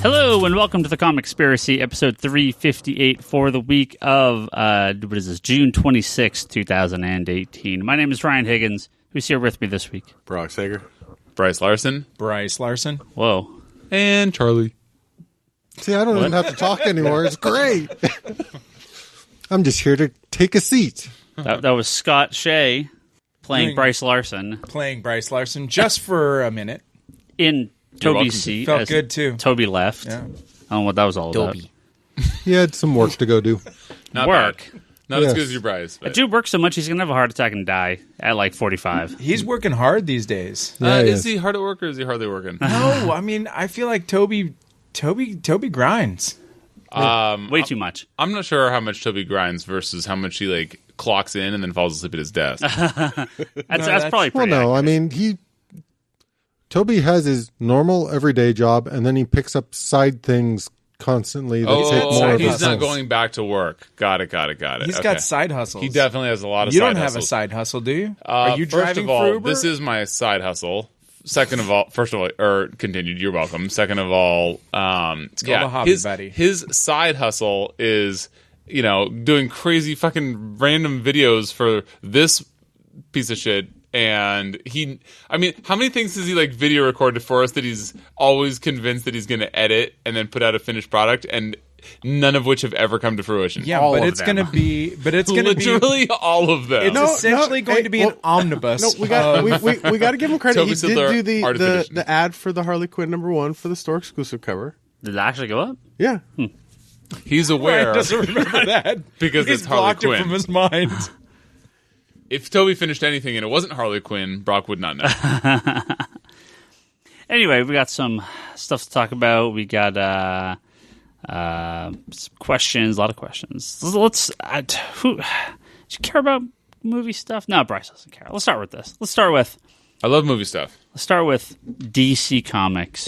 Hello and welcome to the Comicspiracy, episode 358 for the week of, June 26, 2018. My name is Ryan Higgins. Who's here with me this week? Brock Sager. Bryce Larsen. Bryce Larsen. Whoa. And Charlie. See, I don't even have to talk anymore. It's great. I'm just here to take a seat. That was Scott Shea playing Bryce Larsen. Playing Bryce Larsen just for a minute. In Toby's seat. Felt good, too. Toby left. Yeah. I don't know what that was all about. He had some work to go do. Not Work. bad. Not as good as your Bryce. That dude works so much he's going to have a heart attack and die at like 45. He's working hard these days. Yeah, is he hard at work or is he hardly working? No, I mean, I feel like Toby grinds. Way too much. I'm not sure how much Toby grinds versus how much he clocks in and then falls asleep at his desk. That's probably pretty Well, no, accurate. I mean, Toby has his normal everyday job, and then he picks up side things constantly that take more of his he's not time. going back to work. Got it. He's got side hustles. He definitely has a lot of You side don't have hustles. a side hustle, do you? Are you First driving of all, for Uber? this is my side hustle. First of all, continued, you're welcome. Second of all, it's called a hobby, buddy. His side hustle is, doing crazy fucking random videos for this piece of shit. And how many things has he video recorded for us that he's always convinced that he's going to edit and then put out a finished product, and none of which have ever come to fruition? Yeah, All but of it's them. going to be. But it's going to be. Literally all of them. It's essentially going to be an omnibus. No, we got we got to give him credit. Toby He Sidler, did Art do of the Edition. the ad for the Harley Quinn #1 for the store exclusive cover. Did it actually go up? Yeah, He's aware Ryan doesn't remember that because he's it's Harley blocked it Quinn. from his mind. If Toby finished anything and it wasn't Harley Quinn, Brock would not know. Anyway, we got some stuff to talk about. We got some questions, a lot of questions. Do you care about movie stuff? No, Bryce doesn't care. Let's start with this. Let's start with Movie stuff. DC Comics.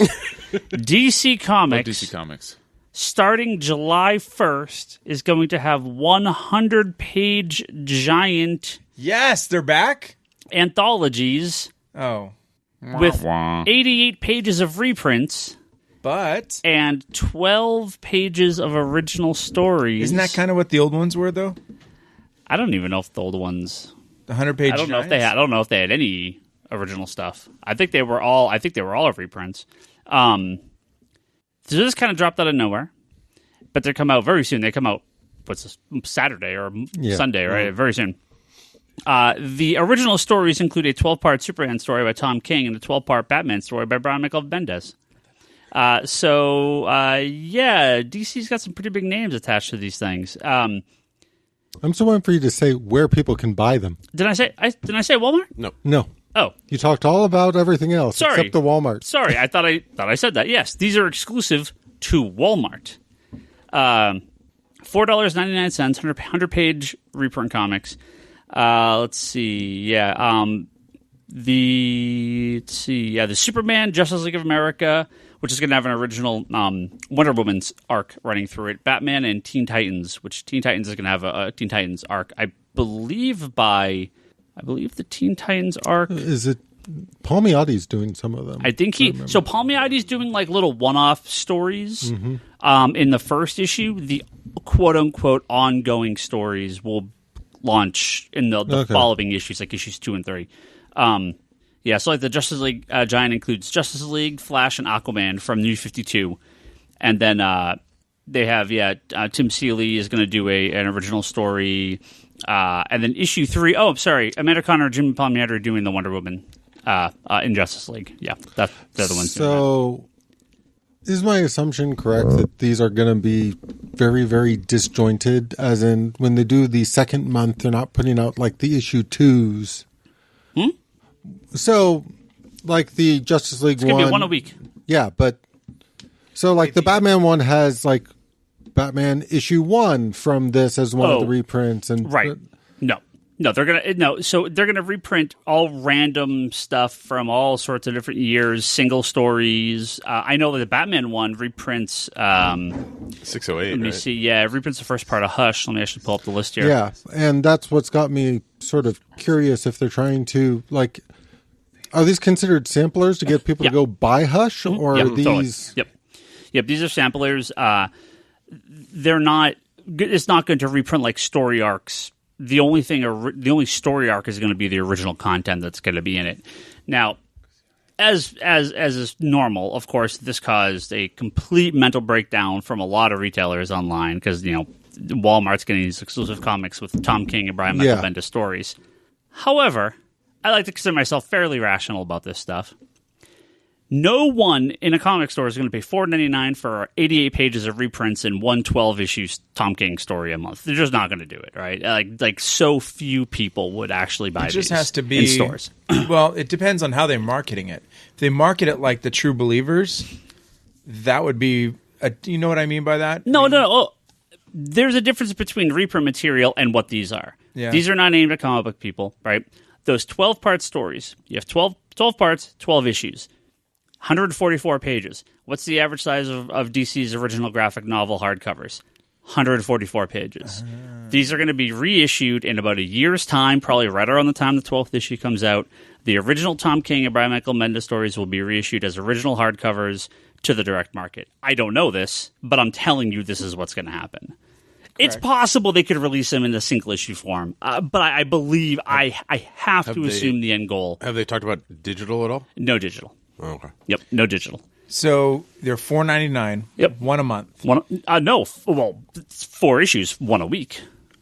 DC Love Comics, DC Comics. starting July 1st, is going to have 100-page giant Yes, they're back. anthologies Oh, with 88 pages of reprints but and 12 pages of original stories. isn't that kind of what the old ones were, though? I don't even know if the old ones. The 100-page. I don't know if they had. I don't know if they had any original stuff. I think they were all reprints. So this kind of dropped out of nowhere, but they come out very soon. They come out Saturday or Sunday, right? Very soon. The original stories include a 12-part Superman story by Tom King and a 12-part Batman story by Brian Michael Bendis. DC's got some pretty big names attached to these things. I'm still waiting for you to say where people can buy them. Did I say Walmart? No. Oh, You talked all about everything else Sorry. except the Walmart. sorry. I thought I said that. Yes, these are exclusive to Walmart. $4.99, 100-page reprint comics. Let's see. The Superman Justice League of America, which is going to have an original Wonder Woman's arc running through it. Batman and Teen Titans, which Teen Titans is going to have a Teen Titans arc. I believe the Teen Titans arc. Is it Palmiotti's doing some of them? I think so Palmiotti's doing little one-off stories. In the first issue, the quote-unquote ongoing stories will launch in the following issues, like issues 2 and 3. So the Justice League giant includes Justice League, Flash, and Aquaman from New 52. And then they have, Tim Seeley is going to do an original story. And then issue 3, Amanda Conner and Jim Palmiotti are doing the Wonder Woman in Justice League. Yeah, they're the ones doing that. So, is my assumption correct that these are going to be very, very disjointed? As in, when they do the second month, they're not putting out the issue 2s. So, the Justice League It's going to be one a week. Yeah, but so the Batman one has Batman issue 1 from this as one of the reprints, and right. No, they're gonna reprint all random stuff from all sorts of different years, single stories. I know that the Batman one reprints 608. let me see. Yeah, it reprints the first part of Hush. Let me actually pull up the list here. Yeah, and that's what's got me sort of curious if they're trying to are these considered samplers to get people to go buy Hush, or are these? Totally. Yep. Yep, these are samplers. They're not. It's not going to reprint like story arcs. The only story arc is going to be the original content that's going to be in it. Now, as is normal, of course, this caused a complete mental breakdown from a lot of retailers online because Walmart's getting these exclusive comics with Tom King and Brian Michael Bendis stories. However, I like to consider myself fairly rational about this stuff. No one in a comic store is going to pay $4.99 for 88 pages of reprints and 112 issues Tom King story a month. They're just not going to do it, right? Like so few people would actually buy these. It just has to be in stores. Well, it depends on how they're marketing it. If they market it like the True Believers, that would be. You know what I mean by that? No. Oh, there's a difference between reprint material and what these are. Yeah. These are not aimed at comic book people, right? Those 12-part stories. You have 12 parts, 12 issues. 144 pages. What's the average size of DC's original graphic novel hardcovers? 144 pages. These are going to be reissued in about a year's time, probably right around the time the 12th issue comes out. The original Tom King and Brian Michael Bendis stories will be reissued as original hardcovers to the direct market. I don't know this, but I'm telling you this is what's going to happen. Correct. It's possible they could release them in a single issue form, but I believe I have to assume the end goal. Have they talked about digital at all? No digital. Oh, okay. Yep, no digital. So they're $4.99. Yep, one a month. No, well, it's 4 issues, one a week.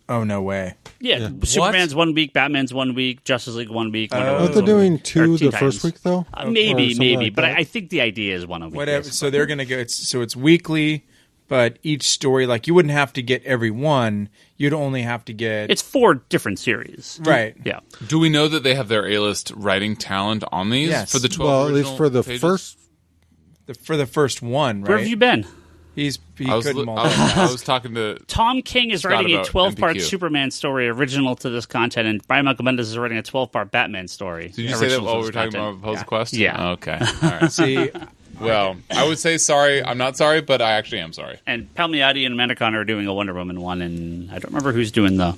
Oh no way! Yeah. Superman's 1 week, Batman's 1 week, Justice League 1 week. Aren't they doing 2 the first week though? Maybe, like but I think the idea is 1 a week. Whatever. So they're gonna go. It's weekly, but each story, like you wouldn't have to get every one. You'd only have to get. It's 4 different series, right? Yeah. Do we know that they have their A-list writing talent on these for the 12? Well, at least for the pages? first. first one, right? Where have you been? He couldn't I was talking to Tom King is writing a 12-part MPQ. Superman story original to this content, and Brian Michael Bendis is writing a 12-part Batman story. Did you say that while we were talking about Proposal Quest? Yeah. Okay. All right. See, well, I would say sorry. I'm not sorry, but I actually am sorry. And Palmiotti and Mandacon are doing a Wonder Woman one, and I don't remember who's doing the.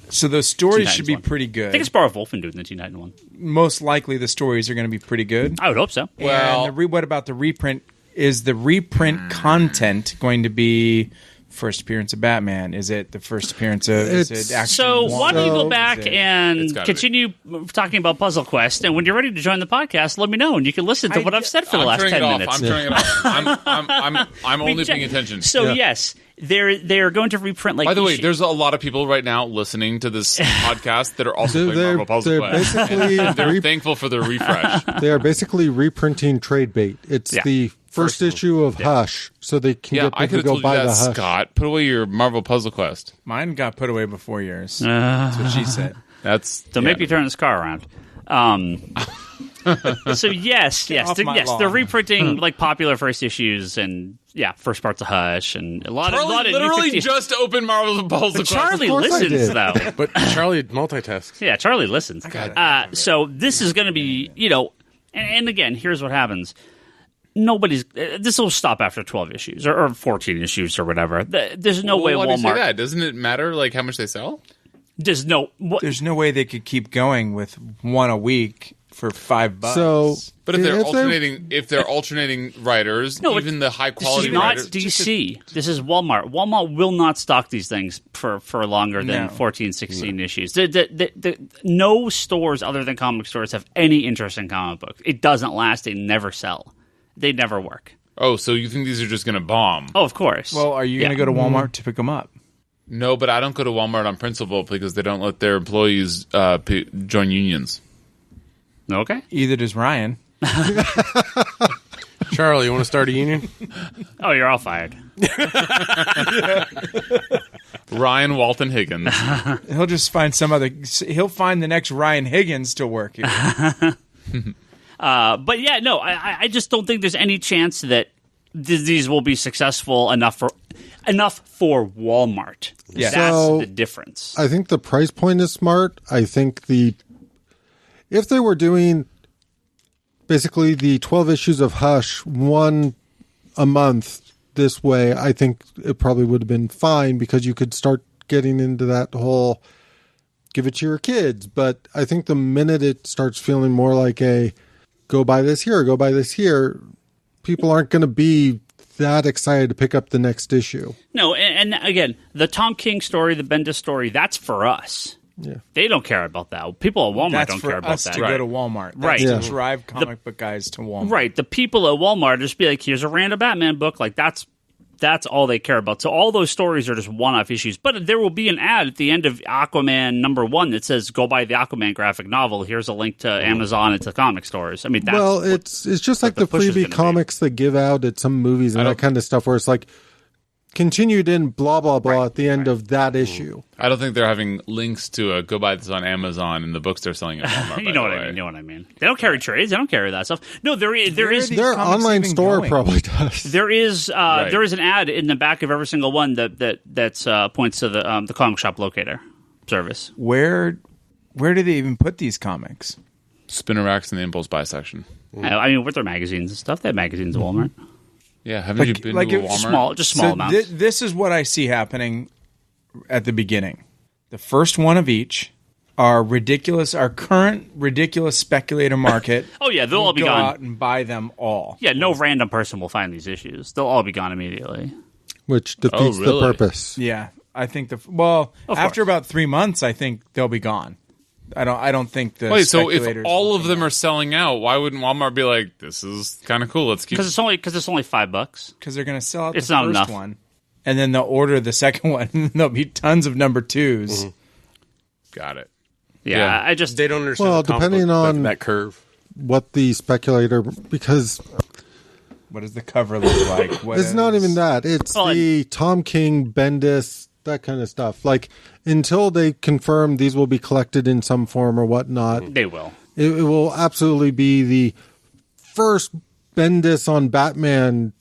So those stories Teen should be Titans one. pretty good. I think it's Bar Wolfen doing the Teen Titan one. Most likely, the stories are going to be pretty good. I would hope so. Well, and what about the reprint? Is the reprint content going to be first appearance of Batman? Is it the first appearance of? Is it Action So One? why don't you go Is back it- and continue talking about Puzzle Quest? And when you're ready to join the podcast, let me know, and you can listen to what I've said for the last 10 minutes. I'm turning it off. I'm only paying attention. So yes, they're going to reprint. Like By the way, there's a lot of people right now listening to this podcast that are also playing Marvel Puzzle Quest. They're thankful for the refresh. They are basically reprinting trade bait. It's the first issue of Hush, so they can get I people could to have go told buy you the that, Hush. Scott. Put away your Marvel Puzzle Quest. Mine got put away before yours. That's what she said. Don't make me turn this car around. So yes, they're reprinting like popular first issues and first parts of Hush and a lot of literally new 50s. just opened Marvel Puzzle Quest. Charlie listens though. But Charlie multitasks. Yeah, Charlie listens. So this is going to be, and again, here's what happens. This will stop after 12 issues or 14 issues or whatever. There's no way Why do you say Walmart. that? Doesn't it matter like how much they sell? There's no way they could keep going with one a week for $5. So, But if they're alternating writers, even the high quality this is not writers, DC. This is Walmart. Walmart will not stock these things for longer than 14, 16 issues. No stores other than comic stores have any interest in comic books. It doesn't last. They never sell. They never work. Oh, so you think these are just going to bomb? Oh, of course. Well, are you going to go to Walmart to pick them up? No, but I don't go to Walmart on principle because they don't let their employees join unions. Okay. Either does Ryan. Charlie, you want to start a union? Oh, you're all fired. Ryan Walton Higgins. He'll just find he'll find the next Ryan Higgins to work here. But yeah, no, I just don't think there's any chance that these will be successful enough for Walmart. Yeah. That's So, the difference. I think the price point is smart. I think if they were doing basically the 12 issues of Hush, one a month this way, I think it probably would have been fine because you could start getting into that whole give it to your kids. But I think the minute it starts feeling more like a go buy this here, go buy this here, people aren't going to be that excited to pick up the next issue. No, and again, the Tom King story, the Bendis story, that's for us. Yeah. They don't care about that. People at Walmart That's don't for care about us that. to go to Walmart. That's Right. to Yeah. drive comic book guys to Walmart. Right. The people at Walmart just be like, here's a random Batman book. Like, that's all they care about. So all those stories are just one-off issues. But there will be an ad at the end of Aquaman #1 that says, go buy the Aquaman graphic novel. Here's a link to Amazon and to comic stores. I mean, that's it's just like the push is freebie gonna comics they give out at some movies and that kind of stuff where it's like continued in blah, blah, blah at the end of that issue. I don't think they're having links to go buy this on Amazon and the books they're selling at Walmart. you know what I mean. You know what I mean. They don't carry trades. They don't carry that stuff. No, there is Their comics online even store going? probably does. there is an ad in the back of every single one that points to the comic shop locator service. Where do they even put these comics? Spinner racks in the impulse buy section. I mean, with their magazines and stuff, they have magazines at Walmart. Yeah, haven't you been to a Walmart? Just small amounts. This is what I see happening at the beginning. The first one of each are ridiculous. Our current ridiculous speculator market. Oh yeah, they'll all be go gone. out and buy them all. Yeah, no random person will find these issues. They'll all be gone immediately. Which defeats really? the purpose. Yeah, I think Of after course. about 3 months, I think they'll be gone. I don't think the Wait, so if speculators all will of them are selling out, why wouldn't Walmart be like, this is kind of cool, let's keep... Because it's only $5. because they're going to sell out It's the not first enough. one, and then they'll order the second one. And there'll be tons of number 2s. Mm-hmm. Got it. Yeah, Yeah. I just They don't understand. Well, the comic depending book, on- that curve. What the speculator, because What does the cover look like? What it's not even that. It's Well, the Tom King, Bendis, that kind of stuff. Like, until they confirm these will be collected in some form or whatnot, they will. it will absolutely be the first Bendis on Batman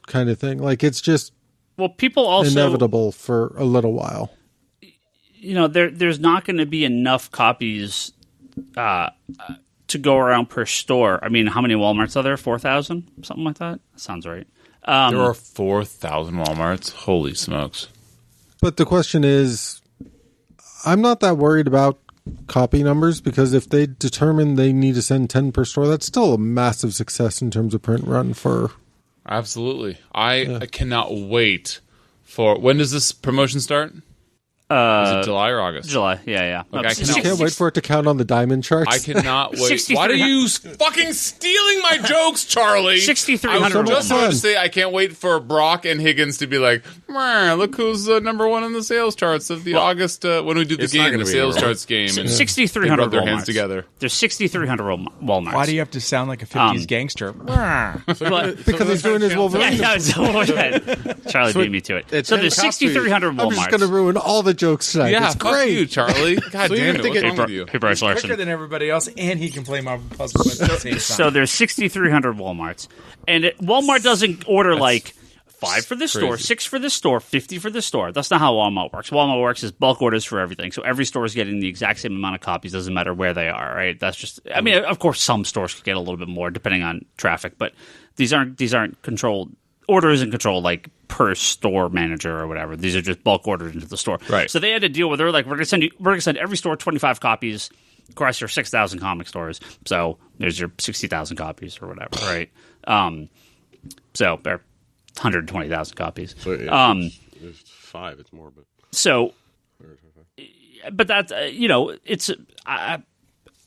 kind of thing. Like, it's just Well, people also inevitable for a little while. there's not going to be enough copies to go around per store. I mean, how many Walmarts are there? 4,000, something like that. Sounds right. There are 4,000 Walmarts. Holy smokes. But the question is, I'm not that worried about copy numbers because if they determine they need to send 10 per store, that's still a massive success in terms of print run for... Absolutely. I cannot wait for... When does this promotion start? Is it July or August? July, yeah. Look, I I can't wait for it to count on the diamond charts. I cannot wait. 6,300 Why are you fucking stealing my jokes, Charlie? 6,300 I was just Walmart. going to say I can't wait for Brock and Higgins to be like, look who's number one in the sales charts of the August when we do the It's not game, gonna the be sales number one. charts game. And 6,300 they rub their Walmarts. hands together. There's 6,300 Walmarts. Why do you have to sound like a 50s gangster? because he's doing his Wolverine. Yeah, so Charlie beat me to it. it's So 10 there's copies. 6,300 I'm just Walmarts. going to ruin all the jokes tonight. Yeah, it's fuck great. you, Charlie. God So you're damn gonna it. think What's it- wrong with you? Hey, Bryce Quicker Larsen. than everybody else, and he can play Marvel Puzzle at the same time. So there's 6,300 Walmarts. And Walmart doesn't order like 5 for this store, crazy. 6 for this store, 50 for this store. That's not how Walmart works. Walmart works as bulk orders for everything. So every store is getting the exact same amount of copies, doesn't matter where they are, right? That's just, I mean, of course, some stores could get a little bit more depending on traffic, but these aren't controlled. Order isn't controlled like per store manager or whatever. These are just bulk orders into the store. Right. So they had to deal with, they're like, we're going to send every store 25 copies across your 6,000 comic stores. So there's your 60,000 copies or whatever, right? So they're 120,000 copies. So, yeah, there's 5. It's more, but So, but that's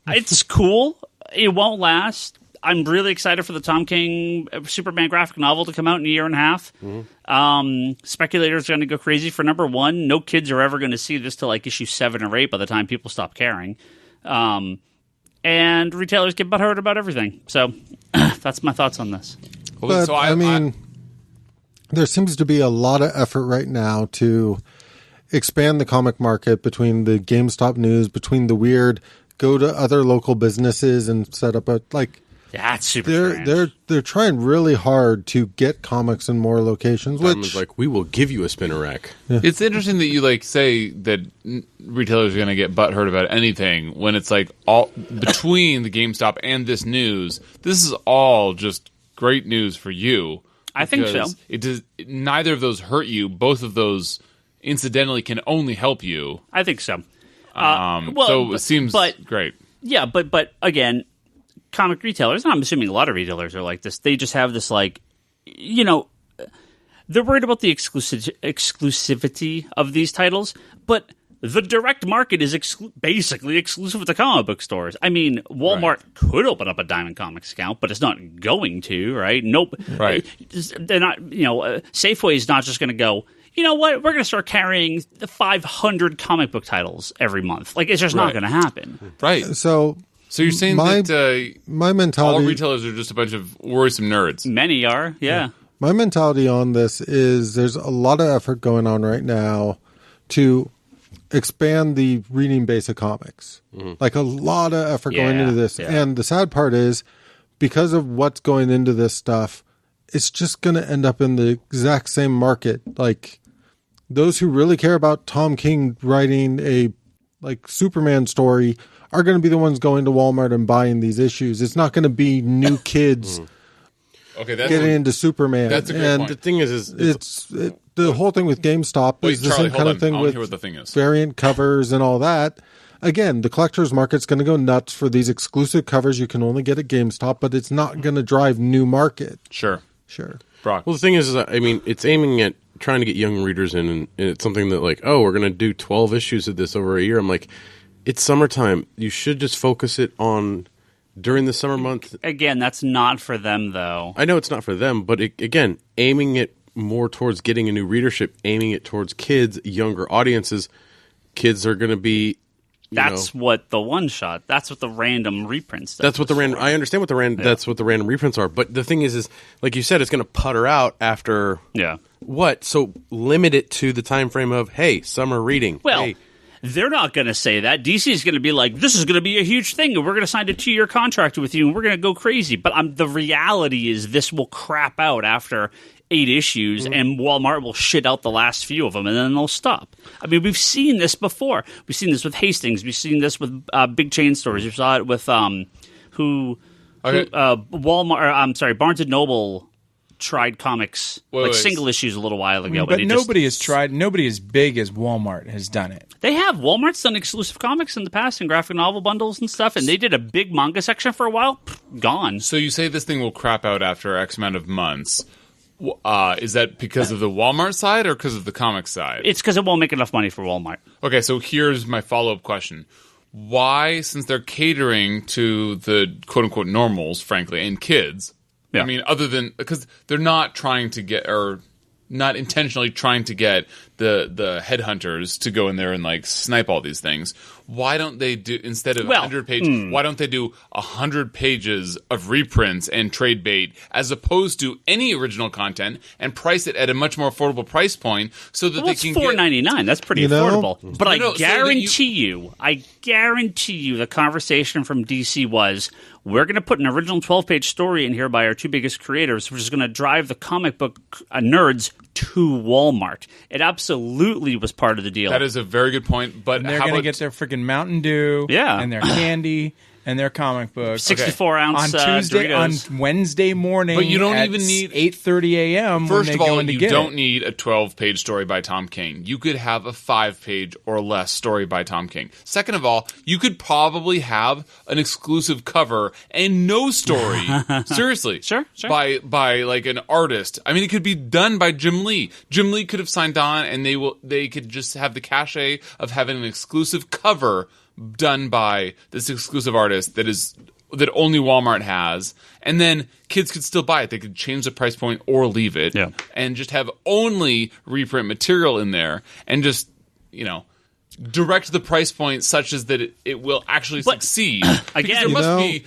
it's cool. It won't last. I'm really excited for the Tom King Superman graphic novel to come out in a year and a half. Speculators are going to go crazy for number 1. No kids are ever going to see this till like issue 7 or 8 by the time people stop caring. And retailers get butthurt about everything. So that's my thoughts on this. But, So I mean, there seems to be a lot of effort right now to expand the comic market between the GameStop news, between the weird go to other local businesses and set up a, like, That's super strange. they're trying really hard to get comics in more locations, Batman's which like, we will give you a spinner rack. It's interesting that you like say that retailers are going to get butthurt about anything when it's like all between the GameStop and this news. This is all just great news for you. I think so. because It does. Neither of those hurt you. Both of those incidentally can only help you. I think so. So it seems great. Yeah, but again, comic retailers, and I'm assuming a lot of retailers are like this, they just have this like, they're worried about the exclusivity of these titles, but the direct market is basically exclusive to comic book stores. I mean, Walmart could open up a Diamond Comics account, but it's not going to, right? Nope. Right. They're not, Safeway is not just going to go, you know what, we're going to start carrying the 500 comic book titles every month. Like, it's just not going to happen. Right. So you're saying that my mentality, all retailers are just a bunch of worrisome nerds? Many are, yeah. My mentality on this is there's a lot of effort going on right now to expand the reading base of comics. Like a lot of effort going into this. Yeah. And the sad part is because of what's going into this stuff, it's just going to end up in the exact same market. Like those who really care about Tom King writing a like Superman story are going to be the ones going to Walmart and buying these issues. It's not going to be new kids getting into Superman. That's a great point. The thing is the whole thing with GameStop is the Charlie, same kind of thing with hear what the thing is. variant covers and all that. Again, the collector's market's going to go nuts for these exclusive covers you can only get at GameStop, but it's not going to drive new market. Sure. Brock. Well, the thing is, I mean, it's aiming at trying to get young readers in, and it's something that like, oh, we're going to do 12 issues of this over a year. I'm like, it's summertime. You should just focus it on during the summer month. Again, that's not for them, though. I know it's not for them, but again, aiming it more towards getting a new readership, aiming it towards kids, younger audiences. Kids are going to be. That's what the one shot. That's what the random reprints. That's what the random. I understand what the random. That's what the random reprints are. But the thing is like you said, it's going to putter out after. Yeah. What? So limit it to the time frame of summer reading. Well. Hey. They're not going to say that. DC is going to be like, this is going to be a huge thing, and we're going to sign a 2-year contract with you, and we're going to go crazy. But the reality is this will crap out after 8 issues, and Walmart will shit out the last few of them, and then they'll stop. I mean, we've seen this before. We've seen this with Hastings. We've seen this with big chain stores. We saw it with Walmart. Barnes & Noble tried comics single issues a little while ago, but nobody has tried. Nobody as big as Walmart has done it. They have. Walmart's done exclusive comics in the past and graphic novel bundles and stuff, and they did a big manga section for a while. Gone. So you say this thing will crap out after X amount of months. Is that because of the Walmart side or because of the comic side? It's because it won't make enough money for Walmart. Okay, so here's my follow-up question. Why, since they're catering to the quote-unquote normals, frankly, and kids... Yeah. I mean, other than because they're not trying to get or not intentionally trying to get the headhunters to go in there and like snipe all these things. Why don't they do instead of 100 pages? Why don't they do 100 pages of reprints and trade bait as opposed to any original content and price it at a much more affordable price point so that they can $4.99. That's pretty affordable. But I guarantee you, the conversation from DC was, we're going to put an original 12-page story in here by our 2 biggest creators, which is going to drive the comic book nerds to Walmart. It absolutely was part of the deal. That is a very good point. But and they're going to get their freaking Mountain Dew, and their candy, and their comic book. 64-ounce on Tuesday, Doritos. on Wednesday morning. But you don't even need 8:30 a.m. First of all, you don't need a 12-page story by Tom King. You could have a 5-page or less story by Tom King. Second of all, you could probably have an exclusive cover and no story. Seriously, sure. By like an artist. I mean, it could be done by Jim Lee. Jim Lee could have signed on, and they could just have the cachet of having an exclusive cover done by this exclusive artist that only Walmart has, and then kids could still buy it. They could change the price point or leave it, and just have only reprint material in there, and just direct the price point such as that it will actually succeed. Again, there must be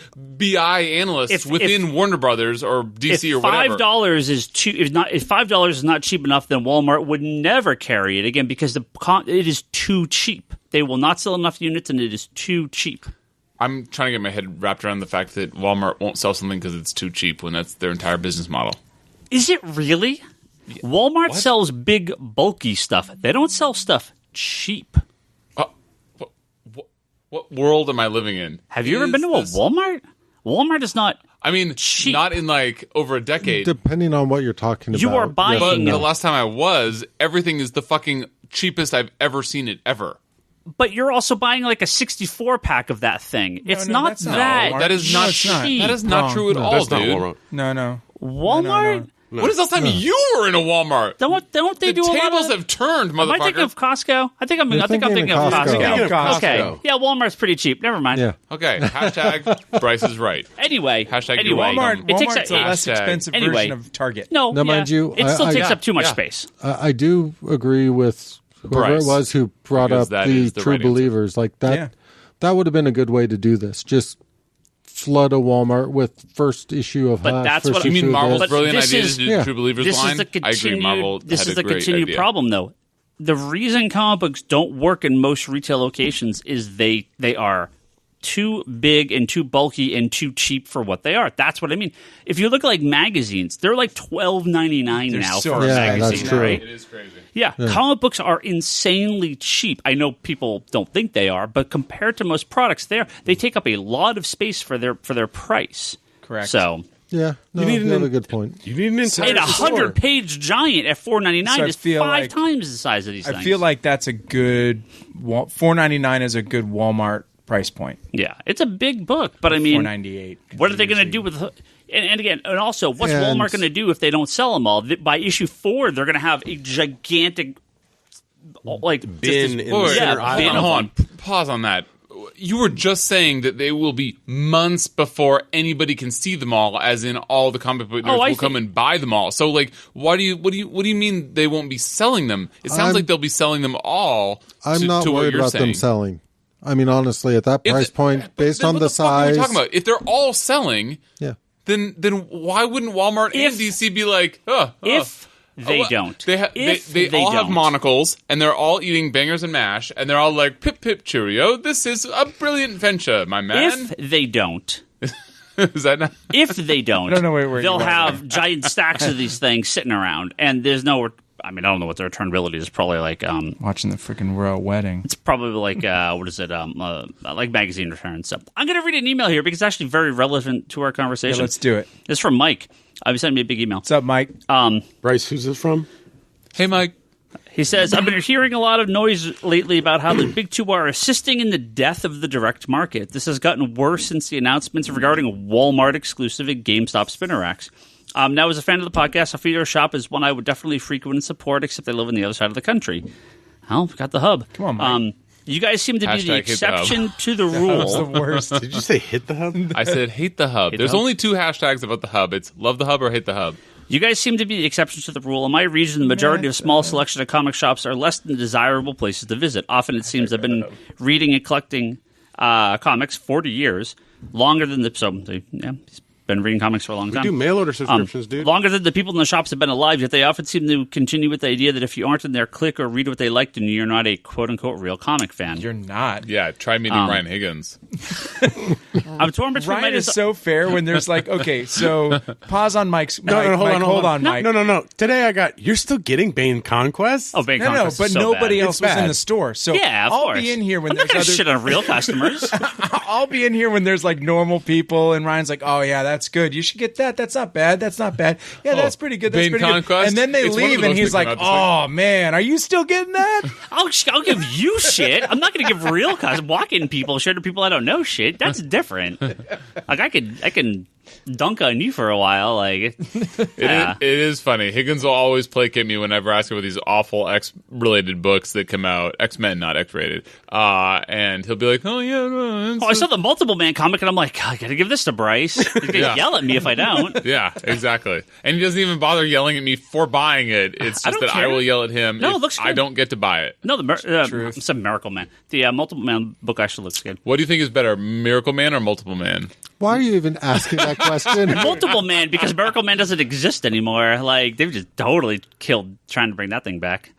BI analysts within Warner Brothers or DC or whatever. $5 is if $5 is not cheap enough, then Walmart would never carry it again because it is too cheap. They will not sell enough units, and it is too cheap. I'm trying to get my head wrapped around the fact that Walmart won't sell something because it's too cheap when that's their entire business model. Is it really? Yeah. Walmart sells big, bulky stuff. They don't sell stuff cheap. What world am I living in? Have you ever been to a Walmart? Walmart is not. I mean, cheap. Not in like over a decade. Depending on what you're talking about. You are buying. But the last time I was, everything is the fucking cheapest I've ever seen it ever. But you're also buying like a 64 pack of that thing. It's not that. That is not cheap. That is not true at all, dude. No. Walmart? When is the last time you were in a Walmart? Don't they do a lot of... The tables have turned, motherfucker. Am I thinking of Costco? I think I'm thinking of Costco. Costco. Costco. Okay. Yeah, Walmart's pretty cheap. Never mind. Yeah. Okay, hashtag Bryce is right. Anyway. Hashtag anyway. Walmart. It takes Walmart's a less hashtag- expensive version of Target. No, Now, mind you, it still takes I- up too much yeah. space. I do agree with whoever Bryce, it was who brought because up that the is the true right answer. believers. Like that, Yeah. that would have been a good way to do this. Just flood a Walmart with first issue of But Hush, that's first what- You issue mean of Marvel's this. brilliant this idea is- to do yeah. the True Believers This line? is the I agree. Marvel continued. This had is a the great continued idea. problem, though. The reason comic books don't work in most retail locations is they are too big and too bulky and too cheap for what they are. That's what I mean. If you look at like magazines, they're like $12.99 now so for a Yeah, magazine, that's true. right? It is crazy. Yeah, comic books are insanely cheap. I know people don't think they are, but compared to most products, they take up a lot of space for their price. Correct. So, Yeah, no, You need you have an- a good point. You need an entire and a store. 100-page giant at $4.99 So I is feel 5 like- times the size of these things. I feel like that's a good $4.99 is a good Walmart price point. yeah, it's a big book, but I mean, $4.98. what are they going to do with? And again, and also, what's And- Walmart going to do if they don't sell them all? By issue 4, they're going to have a gigantic, like bin in the Wait, Yeah, center aisle. bin hold of on. Pause on that. You were just saying that they will be months before anybody can see them all, as in all the comic book nerds I will come think- and buy them all. So, like, what do you mean they won't be selling them? It sounds I'm- like they'll be selling them all. I'm to, not to what worried you're about saying. them selling. I mean, honestly, at that If price the- point, but based then on what the fuck are we size, talking about? If they're all selling, yeah, then why wouldn't Walmart If- and DC be like, if they well, don't. They all have don't. monocles, and they're all eating bangers and mash, and they're all like, pip pip cheerio, this is a brilliant venture, my man. If they don't, Is that not? if they don't, I don't know where they'll you went have giant stacks of these things sitting around, and there's no. I mean, I don't know what the returnability is. Probably like Watching the freaking royal wedding. it's probably like what is it? Like magazine returns. So I'm going to read an email here because it's actually very relevant to our Yeah, conversation. let's do it. It's from Mike. He sent me a big email. What's up, Mike? Bryce, who's this from? Hey, Mike. He says, I've been hearing a lot of noise lately about how the big two are assisting in the death of the direct market. This has gotten worse since the announcements regarding a Walmart exclusive at GameStop spinner racks. Now, as a fan of the podcast, I feel your shop is one I would definitely frequent and support, except I live on the other side of the country. Well, we got the hub. Come on, Mike. You guys seem to be the Hashtag hit the hub. exception to the That's the rule. worst. Did you say hit the hub? I said hate the hub. Hate the There's hub? only 2 hashtags about the hub. It's love the hub or hate the hub. You guys seem to be the exception to the rule. In my region, the majority of small selection of comic shops are less than desirable places to visit. Often, it seems I've been reading and collecting comics 40 years, longer than the. So, yeah, he's been reading comics for a long time. Do mail order subscriptions, dude. Longer than the people in the shops have been alive, yet they often seem to continue with the idea that if you aren't in their clique or read what they like, then you're not a quote-unquote real comic fan. You're not. Yeah, try meeting Ryan Higgins. I'm torn between Ryan is so fair when there's like, okay, so pause on Mike's. No, Mike, hold Mike, on, Mike. No. Today I got. You're still getting Bane Conquest? Oh, Bane No, Conquest but is so nobody bad. else was in bad. the store. So Yeah, of I'll course. be in here when I'm not there's going to other. shit on real customers. I'll be in here when there's like normal people, and Ryan's like, "Oh yeah, that's good. You should get that. That's not bad. That's not bad. Yeah, that's pretty good. That's Bane pretty good." Conquest? And then they It's one of leave, the and most he's that like, came out this "Oh man, are you still getting that?" I'll give you shit. I'm not going to give real walk-in people shit to people I don't know shit. That's different. Like I can dunk on you for a while. Like It is funny. Higgins will always placate me whenever I ask him about these awful X-related books that come out. X-Men, not X-rated. And he'll be like, oh, yeah. No, I saw the Multiple Man comic, and I'm like, I got to give this to Bryce. He's going to Yeah. yell at me if I don't. Yeah, exactly. And he doesn't even bother yelling at me for buying it. It's I just don't that I care. will yell at him No, it if looks I good. don't get to buy it. No, it's a Miracle Man. The Multiple Man book actually looks good. What do you think is better, Miracle Man or Multiple Man? why are you even asking that question? Multiple Man, because Miracle Man doesn't exist anymore. Like, they've just totally killed trying to bring that thing back.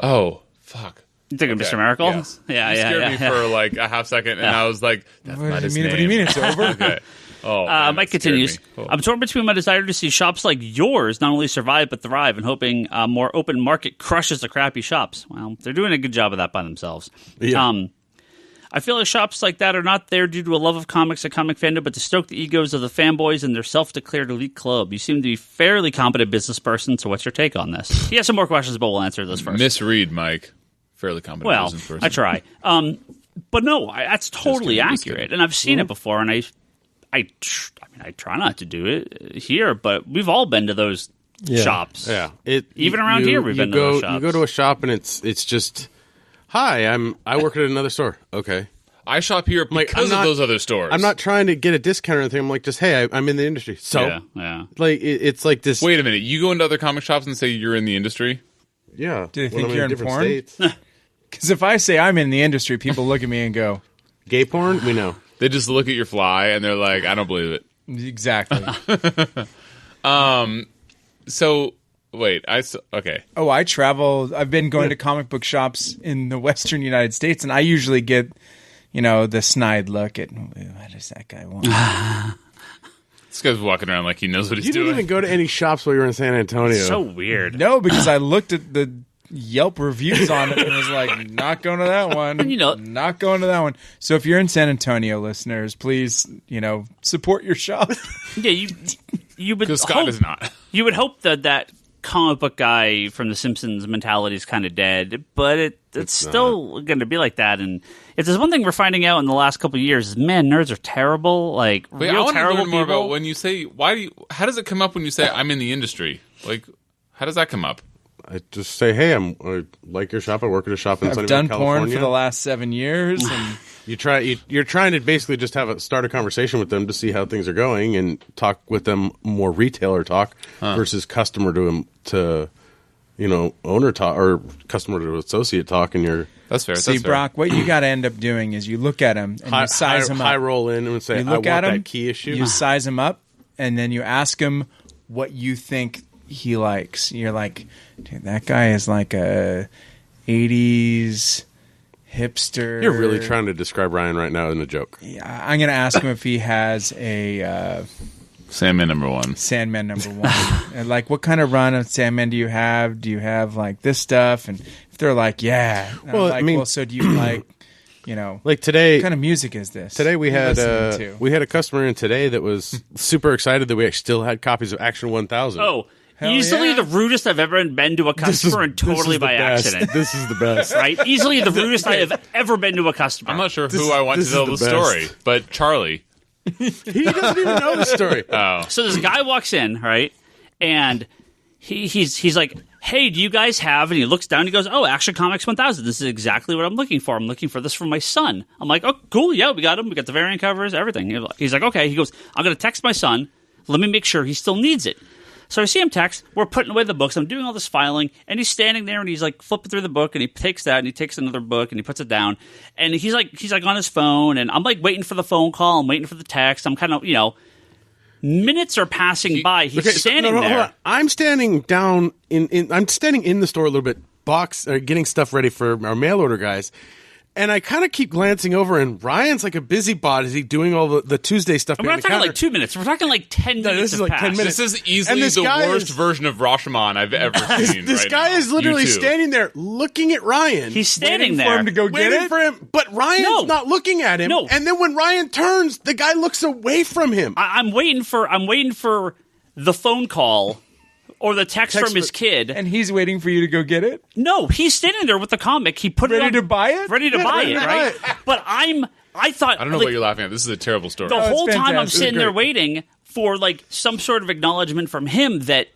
Oh, fuck. You think of Okay, Mr. Miracle? yes. Yeah, You yeah, scared yeah. me yeah. for like a half second, and I was like, that's not his name. What do you mean it's over? Okay. Oh, man, Mike that scared continues. me. Oh. I'm torn between my desire to see shops like yours not only survive but thrive, and hoping a more open market crushes the crappy shops. Well, they're doing a good job of that by themselves. Yeah. I feel like shops like that are not there due to a love of comics and comic fandom, but to stoke the egos of the fanboys and their self-declared elite club. You seem to be a fairly competent business person, so what's your take on this? He has some more questions, but we'll answer those first. Misread, Mike. Fairly competent Well, business person. I try. But no, that's totally just accurate, kidding. and I've seen it before, and I try not to do it here, but we've all been to those shops. Yeah, Even around here, we've been to those shops. You go to a shop and it's just, hi, I work at another store. Okay. I shop here because of those other stores. I'm not trying to get a discount or anything. I'm like, just, hey, I'm in the industry. So, like, it's like this. Wait a minute. You go into other comic shops and say you're in the industry? Yeah. Do they think you're in porn? Because if I say I'm in the industry, people look at me and go, gay porn? We know. They just look at your fly and they're like, I don't believe it. Exactly. So, wait. Okay. Oh, I travel. I've been going to comic book shops in the Western United States, and I usually get, the snide look at, what does that guy want? This guy's walking around like he knows what he's doing. You didn't even go to any shops while you were in San Antonio. So weird. No, because I looked at the Yelp reviews on it and was like, not going to that one. Not going to that one. So if you're in San Antonio, listeners, please, support your shop. Yeah, you would because Scott is not. You would hope that comic book guy from The Simpsons mentality is kind of dead, but it's still going to be like that. And if there's one thing we're finding out in the last couple of years, is, man, nerds are terrible. Like, wait, real I want terrible to learn more people. about when you say how does it come up when you say I'm in the industry? Like, how does that come up? I just say, hey, I like your shop. I work at a shop in I've Sunnyvale, done California. porn for the last 7 years. And You're trying to basically just start a conversation with them to see how things are going and talk with them more retailer talk versus customer to owner talk or customer to associate talk. And that's fair. See, that's fair. Brock, what you got to end up doing is you look at them and you size them up. High roll in and say, you look I at want him, that key issue. You size him up, and then you ask him what you think he likes. You're like, dude, that guy is like a 80s hipster. You're really trying to describe Ryan right now in a joke. Yeah, I'm going to ask him if he has a Sandman #1. Sandman #1. And like, what kind of run of Sandman do you have? Do you have like this stuff? And if they're like, yeah. Well, so do you like, like today, what kind of music is this? Today we had a customer in today that was super excited that we still had copies of Action 1000. Oh, easily the rudest I've ever been to a customer, and totally by accident. This is the best. Right? Easily the rudest I have ever been to a customer. I'm not sure who I want to tell the story, but Charlie. He doesn't even know the story. Oh. So this guy walks in, right? And he's like, hey, do you guys have, and he looks down and he goes, oh, Action Comics 1000. This is exactly what I'm looking for. I'm looking for this for my son. I'm like, oh, cool. Yeah, we got him. We got the variant covers, everything. He's like, okay. He goes, I'm going to text my son. Let me make sure he still needs it. So I see him text. We're putting away the books. I'm doing all this filing, and he's standing there and he's like flipping through the book, and he takes that and he takes another book and he puts it down, and he's like on his phone, and I'm like waiting for the phone call. I'm waiting for the text. I'm kind of minutes are passing by. He's standing there. Hold on. I'm standing down I'm standing in the store a little bit, getting stuff ready for our mail order guys. And I kind of keep glancing over, and Ryan's like a busybody. Is he doing all the Tuesday stuff? And we're not talking like 2 minutes. We're talking like 10 minutes. This is like 10 minutes. This is easily the worst version of Rashomon I've ever seen. This guy is literally standing there looking at Ryan. He's standing waiting there for him to go get it. For him, but Ryan's not looking at him. No. And then when Ryan turns, the guy looks away from him. I'm waiting for the phone call. Or the text from his kid. And he's waiting for you to go get it? No, he's standing there with the comic. He put ready it on, to buy it? Ready to buy it, right? But I thought... I don't know what you're laughing at. This is a terrible story. The whole time I'm fantastic. sitting there waiting for like some sort of acknowledgement from him that,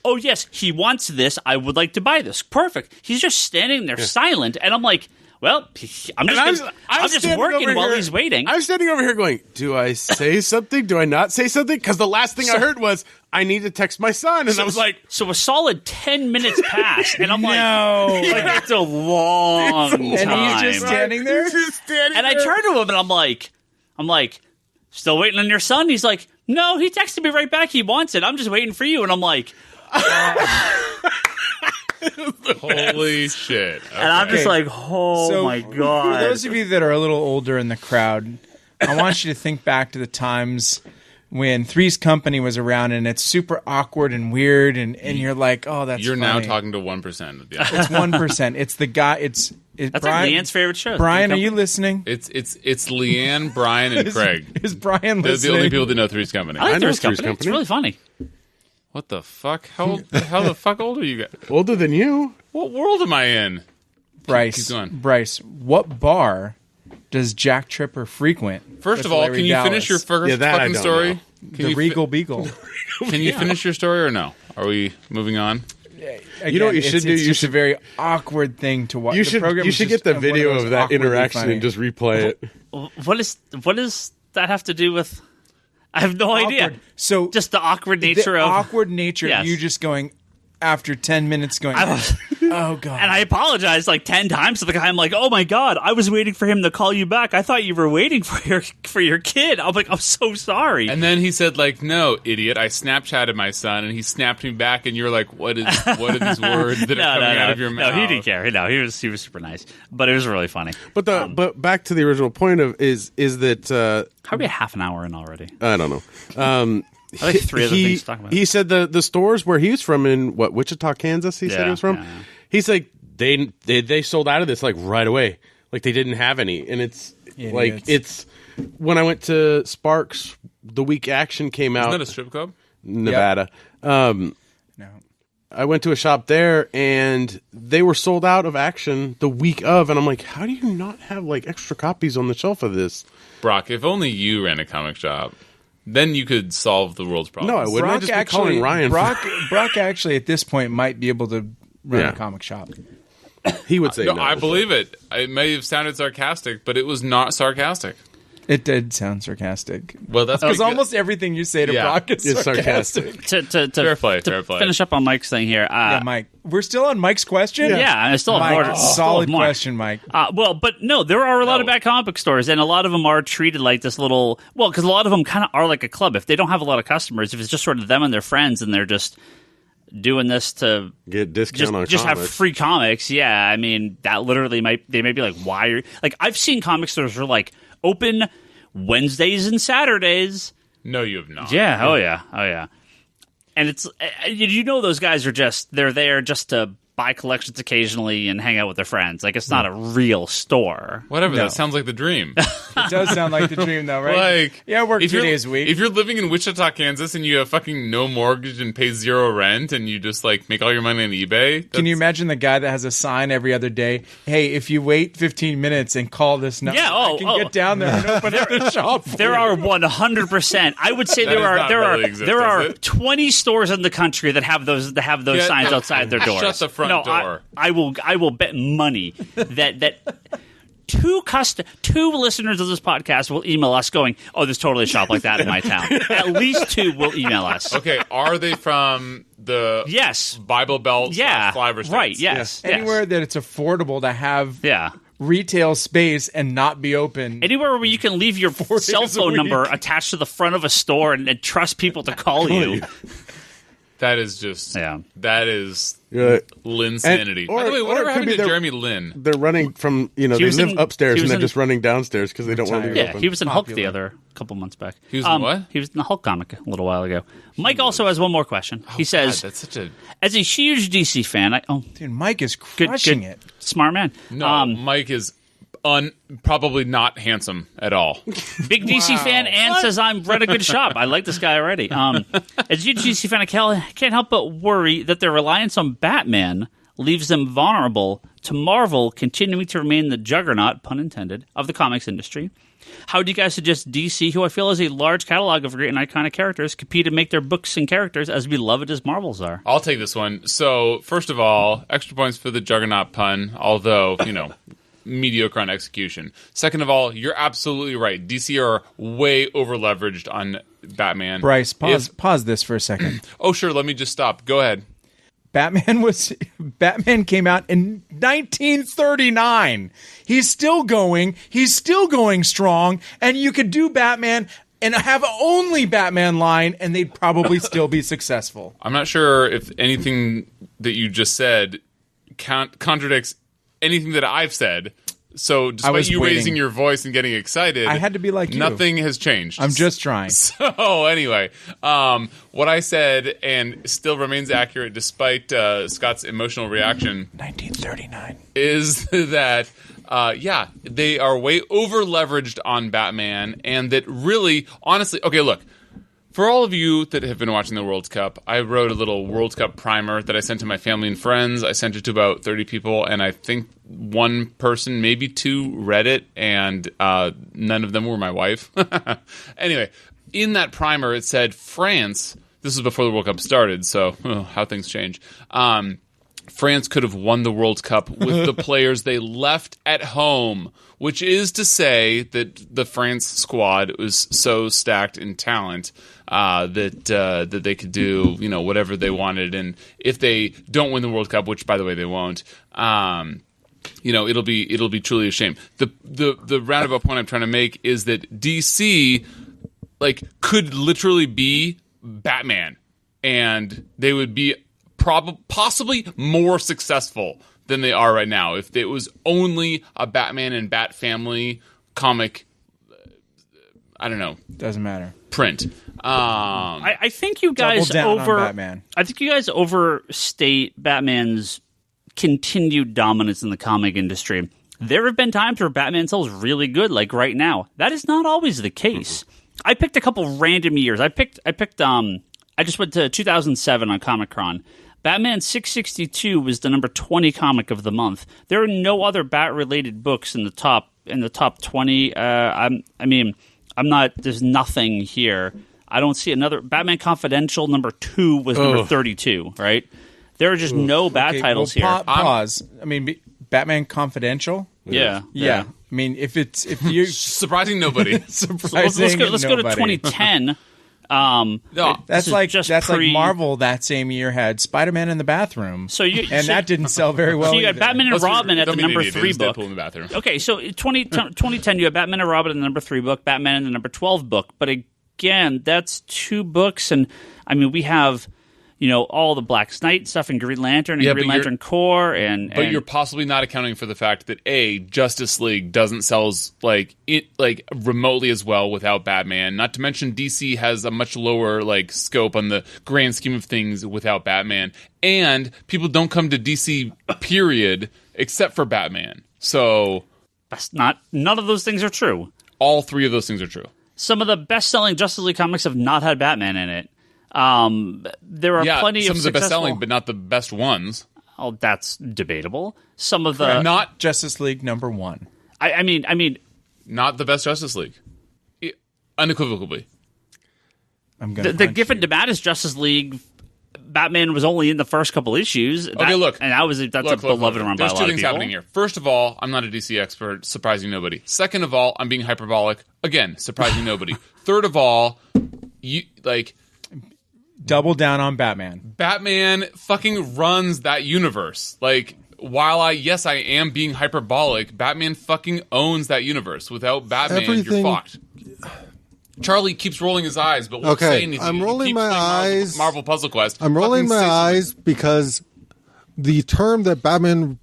oh yes, he wants this. I would like to buy this. Perfect. He's just standing there silent. And I'm like... Well, I'm just working while he's waiting. I'm standing over here going, do I say something? Do I not say something? Because the last thing I heard was, I need to text my son. And I was like... So a solid 10 minutes passed. And I'm like, it's a long time. And he's just standing there? And I turned to him and I'm like, still waiting on your son? He's like, no, he texted me right back. He wants it. I'm just waiting for you. And I'm like... Holy shit. Okay. And I'm just like, my God. For those of you that are a little older in the crowd, I want you to think back to the times when Three's Company was around and it's super awkward and weird and you're like, oh, that's You're funny. now talking to 1%. Yeah. It's 1%. It's the guy. It's That's Brian, like Leanne's favorite show. Brian, are you listening? It's Leanne, Brian, and Craig. Is Brian They're listening? the only people that know Three's Company. I like know Three's Three's Company. It's Company. really funny. What the fuck? How the fuck old are you guys? Older than you? What world am I in? Bryce, Keep going. Bryce, what bar does Jack Tripper frequent? First with of all, Larry can you Dallas? finish your first Yeah, that I fucking don't story? know. Can The you Regal Beagle. Can you finish your story or no? Are we moving on? Again, You know what you should do? It's You just should- a very awkward thing to watch. You should get the video of that interaction and just replay it. What does that have to do with? I have no idea. So just the awkward nature the of awkward nature. Yes. You just going after 10 minutes going. Oh god! And I apologized like 10 times to the guy. I'm like, oh my god, I was waiting for him to call you back. I thought you were waiting for your kid. I'm like, I'm so sorry. And then he said, like, no, idiot, I Snapchatted my son, and he snapped me back, and you're like, what are these words that are coming out of your mouth? No, he didn't care. No, he was super nice, but it was really funny. But but back to the original point of is that how are we a half an hour in already? I don't know. I like three other things to talk about. He said the stores where he's from in Wichita, Kansas. He said he was from. Yeah. He's like they sold out of this like right away. Like they didn't have any, and it's Idiots. like it's when I went to Sparks, the week Action came out. Isn't that a strip club? Nevada. No. I went to a shop there and they were sold out of Action the week of, and I'm like, how do you not have like extra copies on the shelf of this? Brock, if only you ran a comic shop, then you could solve the world's problems. No, I wouldn't. I'd just be calling Ryan. Brock actually at this point might be able to run Yeah. a comic shop. He would say no. I believe it. It may have sounded sarcastic, but it was not sarcastic. It did sound sarcastic. Well, that's Because pretty good. almost everything you say to Yeah. Brock is It's sarcastic. sarcastic. To Fair play, to fair play. finish up on Mike's thing here. Yeah, Mike. We're still on Mike's question? Yeah, I still have Mike, more. solid more. question, Mike. Well, but no, there are a lot of No. bad comic book stores, and a lot of them are treated like this little. Well, because a lot of them kind of are like a club. If they don't have a lot of customers, if it's just sort of them and their friends, and they're just doing this to Get discount on just have comics. free comics. Yeah, I mean that literally might be like, why are like I've seen comic stores are like open Wednesdays and Saturdays. No, you have not. Yeah, oh yeah. And it's you know those guys are they're there just to buy collections occasionally and hang out with their friends. Like it's not a real store. Whatever. No. That sounds like the dream. It does sound like the dream, though, right? Like, yeah, I work if 2 you're- days a week. If you're living in Wichita, Kansas, and you have fucking no mortgage and pay zero rent, and you just like make all your money on eBay, Can you that's- imagine the guy that has a sign every other day? Hey, if you wait 15 minutes and call this number, Yeah, I can get down there and open up the shop. for There you. are 100%. I would say That does not really exist, there does are it? 20 stores in the country that have those Yeah, signs no, outside their doors. shut the front no, door. I will bet money that two listeners of this podcast will email us going, "Oh, there's totally a shop like that in my town." At least two will email us. Okay, are they from the Yes. Bible Belt? Yeah. Flyover states? Right. Yes. yes. Anywhere that it's affordable to have Yeah. retail space and not be open. Anywhere where you can leave your cell days a phone week. number attached to the front of a store and trust people to call you. That is just. Yeah. That is Yeah. Linsanity. or- By the way, or whatever it could happened be to their- Jeremy Lin? They're running from He they was live in- upstairs he and was they're in- just running downstairs because they don't want to leave Yeah, open. he was in Hulk Popular. the other couple months back. He was in what? He was in the Hulk comic a little while ago. Mike also has one more question. He says, God, that's such a as a huge DC fan, Dude, Mike is good, crushing good, it. smart man. no. Mike is probably not handsome at all. Big DC fan and says I'm run a good shop. I like this guy already. As a huge DC fan, I can't help but worry that their reliance on Batman leaves them vulnerable to Marvel continuing to remain the juggernaut, pun intended, of the comics industry. How do you guys suggest DC, who I feel has a large catalog of great and iconic characters, compete and make their books and characters as beloved as Marvel's are? I'll take this one. So, first of all, extra points for the Juggernaut pun, although, mediocre on execution. Second of all, you're absolutely right. DC are way over leveraged on Batman. Bryce, pause this for a second. Oh, sure. Let me just stop. Go ahead. Batman came out in 1939. He's still going strong, and you could do Batman and have only Batman line and they'd probably still be successful. I'm not sure if anything that you just said contradicts anything that I've said. So despite was you waiting. raising your voice and getting excited, I had to be like you. Nothing has changed. I'm just trying. So anyway, what I said and still remains accurate despite Scott's emotional reaction 1939. is that they are way over leveraged on Batman, and that really, honestly, okay, look. For all of you that have been watching the World Cup, I wrote a little World Cup primer that I sent to my family and friends. I sent it to about 30 people, and I think one person, maybe two, read it, and none of them were my wife. Anyway, in that primer, it said France this was before the World Cup started, so how things change. France could have won the World Cup with the players they left at home, which is to say that the France squad was so stacked in talent that they could do whatever they wanted. And if they don't win the World Cup, which by the way they won't, it'll be truly a shame. The roundabout point I'm trying to make is that DC could literally be Batman, and they would be possibly more successful than they are right now if it was only a Batman and Bat Family comic. I don't know. Doesn't matter. Print. I think you guys Batman. I think you guys overstate Batman's continued dominance in the comic industry. There have been times where Batman sells really good, like right now. That is not always the case. I picked a couple random years. I just went to 2007 on Comic-Con. Batman 662 was the number 20 comic of the month. There are no other Bat-related books in the top 20. There's nothing here. I don't see another. Batman Confidential number 2 was number 32, right? There are just no Bat titles here. Pause. Batman Confidential? Yeah. I mean, if you surprising nobody. Surprising let's go to 2010. That's like Marvel that same year had Spider-Man in the bathroom. That didn't sell very well. So you had Batman and Robin at the number 3 book. In the bathroom. Okay, so 2010 you had Batman and Robin in the number 3 book, Batman in the number 12 book. But again, that's 2 books, and we have all the Black Knight stuff and Green Lantern and Green Lantern Corps, but you're possibly not accounting for the fact that Justice League doesn't sell remotely as well without Batman. Not to mention DC has a much lower scope on the grand scheme of things without Batman, and people don't come to DC period except for Batman. So none of those things are true. All 3 of those things are true. Some of the best-selling Justice League comics have not had Batman in it. There are plenty some of the successful... best-selling, but not the best ones. Oh, that's debatable. Some of the not Justice League number 1. I mean, not the best Justice League, unequivocally. The Giffen to Mattis Justice League. Batman was only in the first couple issues. That's a beloved run by a lot of people. There's 2 things happening here. First of all, I'm not a DC expert, surprising nobody. Second of all, I'm being hyperbolic again, surprising nobody. Third of all, double down on Batman. Batman fucking runs that universe. While I am being hyperbolic, Batman fucking owns that universe. Without Batman, you're fucked. Charlie keeps rolling his eyes, but what's saying is I'm rolling my eyes. Marvel Puzzle Quest. I'm rolling my eyes because the term that Batman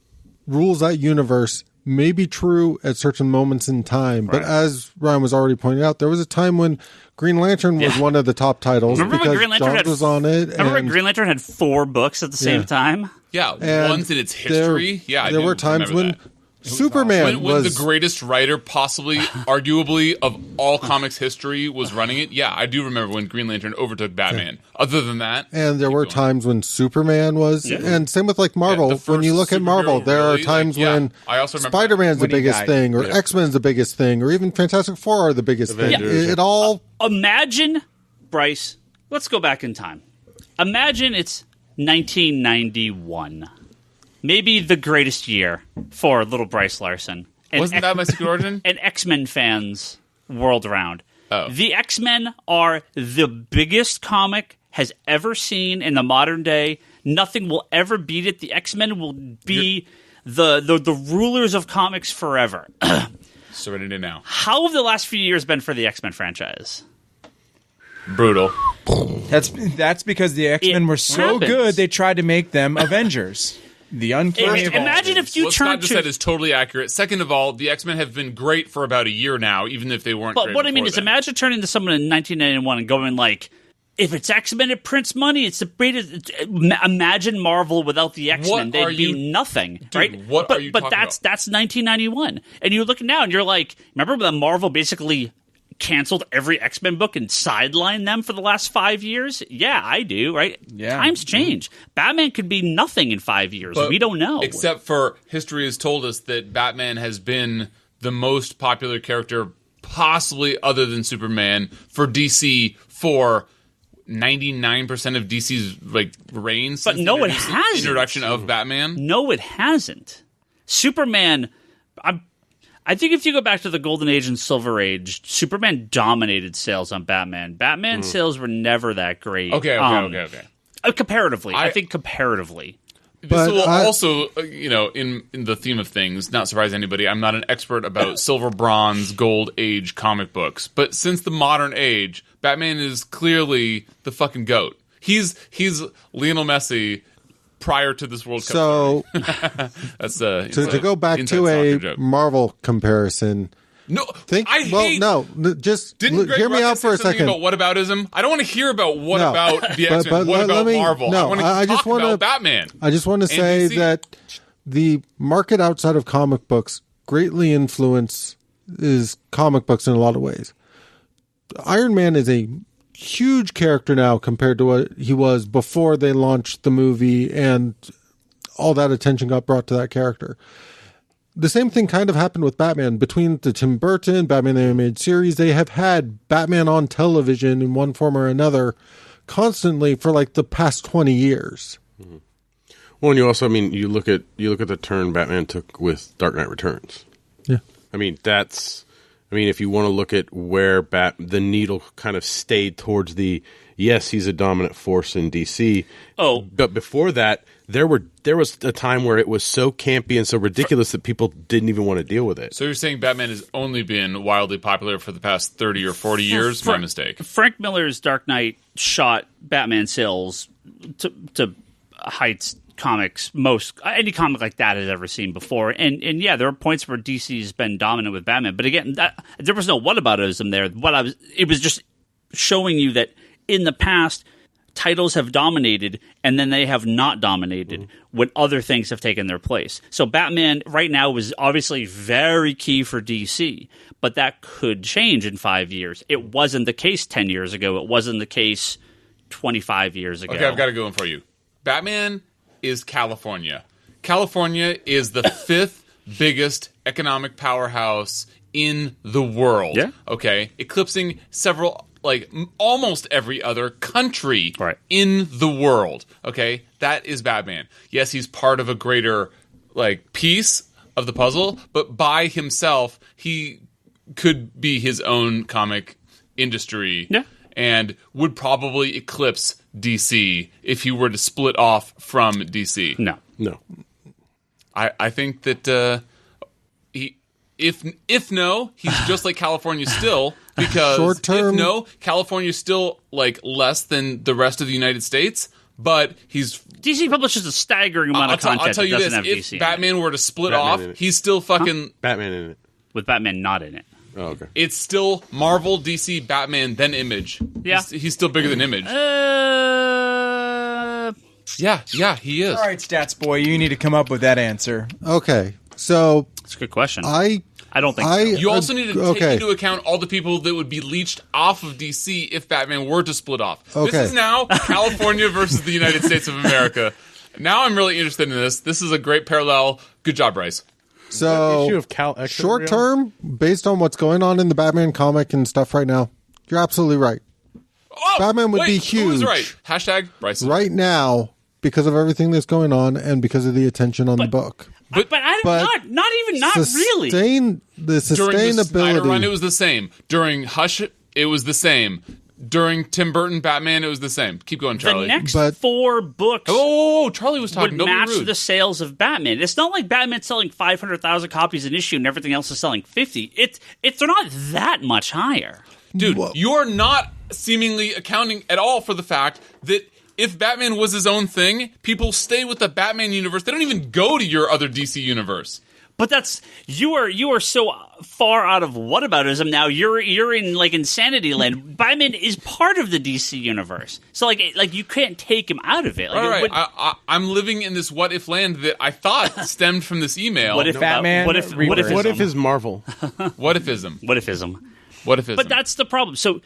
rules that universe may be true at certain moments in time, but as Ryan was already pointing out, there was a time when Green Lantern was one of the top titles because John was on it. Remember when Green Lantern had 4 books at the same time? Yeah, one's in its history. There were times when Superman when the greatest writer, possibly, arguably, of all comics history was running it. Yeah, I do remember when Green Lantern overtook Batman. Other than that... And there were times when Superman was... Yeah. And same with Marvel. When you look at Marvel, there are times when Spider-Man's the biggest thing, or X-Men's the biggest thing, or even Fantastic Four are the biggest thing. It all... Imagine, Bryce, let's go back in time. Imagine it's 1991. Maybe the greatest year for little Bryce Larsen. Wasn't that my Secret Origin? And X-Men fans world round. Oh. The X-Men are the biggest comic has ever seen in the modern day. Nothing will ever beat it. The X-Men will be the rulers of comics forever. Serenity now. How have the last few years been for the X-Men franchise? Brutal. That's because the X-Men were so good they tried to make them Avengers. The uncanny. Imagine if you what Scott just said is totally accurate. Second of all, the X-Men have been great for about a year now, even if they weren't. But what I mean is, imagine turning to someone in 1991 and going if it's X-Men, it prints money. It's the greatest. Imagine Marvel without the X-Men; they'd be nothing, dude, right? What are you talking about? That's 1991, and you're looking now and you're remember when Marvel basically canceled every X-Men book and sidelined them for the last 5 years? Yeah, I do, right? Yeah. Times change. Batman could be nothing in 5 years. We don't know. Except for history has told us that Batman has been the most popular character, possibly other than Superman, for DC for 99% of DC's like reign. But no, it hasn't. Introduction of Batman. No, it hasn't. Superman. I think if you go back to the Golden Age and Silver Age, Superman dominated sales on Batman. Batman sales were never that great. Okay. Comparatively, I think comparatively. This will also, in the theme of things, not surprise anybody. I'm not an expert about Silver, Bronze, Gold Age comic books, but since the modern age, Batman is clearly the fucking GOAT. He's Lionel Messi prior to this World Cup. So that's to go back to a Marvel comparison. No, Just hear me out for a second. About whataboutism, I don't want to hear about about the X-Men. But what about Marvel? No, I just want to talk about Batman. I just want to say that the market outside of comic books greatly influences comic books in a lot of ways. Iron Man is a huge character now compared to what he was before they launched the movie and all that attention got brought to that character. The same thing kind of happened with Batman. Between the Tim Burton, Batman animated series, they have had Batman on television in one form or another constantly for like the past 20 years. Mm-hmm. Well, and you also, you look at the turn Batman took with Dark Knight Returns. Yeah. If you want to look at where the needle kind of stayed towards yes, he's a dominant force in DC. Oh. But before that, there was a time where it was so campy and so ridiculous that people didn't even want to deal with it. So you're saying Batman has only been wildly popular for the past 30 or 40 years? My mistake. Frank Miller's Dark Knight shot Batman sales to heights comics any comic like that has ever seen before. And yeah, there are points where DC's been dominant with Batman, but again, there was no whataboutism there. It was just showing you that in the past, titles have dominated and then they have not dominated when other things have taken their place. So Batman right now was obviously very key for DC, but that could change in 5 years. It wasn't the case 10 years ago. It wasn't the case 25 years ago. Okay, I've got to go in for you. Batman is California. California is the fifth biggest economic powerhouse in the world. Yeah. Okay? Eclipsing almost every other country in the world. Okay? That is Batman. Yes, he's part of a greater piece of the puzzle, but by himself, he could be his own comic industry. Yeah. And would probably eclipse DC if he were to split off from DC. No. I think that if no, he's just like California still, because Short-term. if no, California's still less than the rest of the United States, but he's DC publishes a staggering amount of content. I'll tell you that doesn't this: have if DC Batman were to split Batman off, in it. he's still fucking Batman in it. with Batman not in it. Oh, okay. It's still Marvel, DC, Batman, then Image. Yeah. He's still bigger than Image. Yeah, he is. All right, Stats Boy, you need to come up with that answer. Okay, so It's a good question. I don't think so. You also need to take into account all the people that would be leached off of DC if Batman were to split off. Okay. This is now California versus the United States of America. Now I'm really interested in this. This is a great parallel. Good job, Bryce. So Issue of Cal Extra short term, based on what's going on in the Batman comic and stuff right now, you're absolutely right. Oh, Batman would be Who was huge. right? Hashtag Bryce. Right now, because of everything that's going on and because of the attention on the book. but not really. The During the Snyder sustainability. run, it was the same. During Hush, it was the same. During Tim Burton Batman, it was the same. Keep going, The Charlie. next But- 4 books Oh, Charlie was talking. would Don't be match rude. the sales of Batman. It's not like Batman's selling 500,000 copies an issue and everything else is selling 50. They're not that much higher. Dude, you're not seemingly accounting at all for the fact that if Batman was his own thing, people stay with the Batman universe. They don't even go to your other DC universe. But you are so far out of whataboutism now. You're in insanity land. Batman is part of the DC universe, so you can't take him out of it. All right, I'm living in this what if land that I thought stemmed from this email. What if Batman What if? Rebirth. What if is Marvel? What ifism? What ifism? What ifism? But that's the problem. So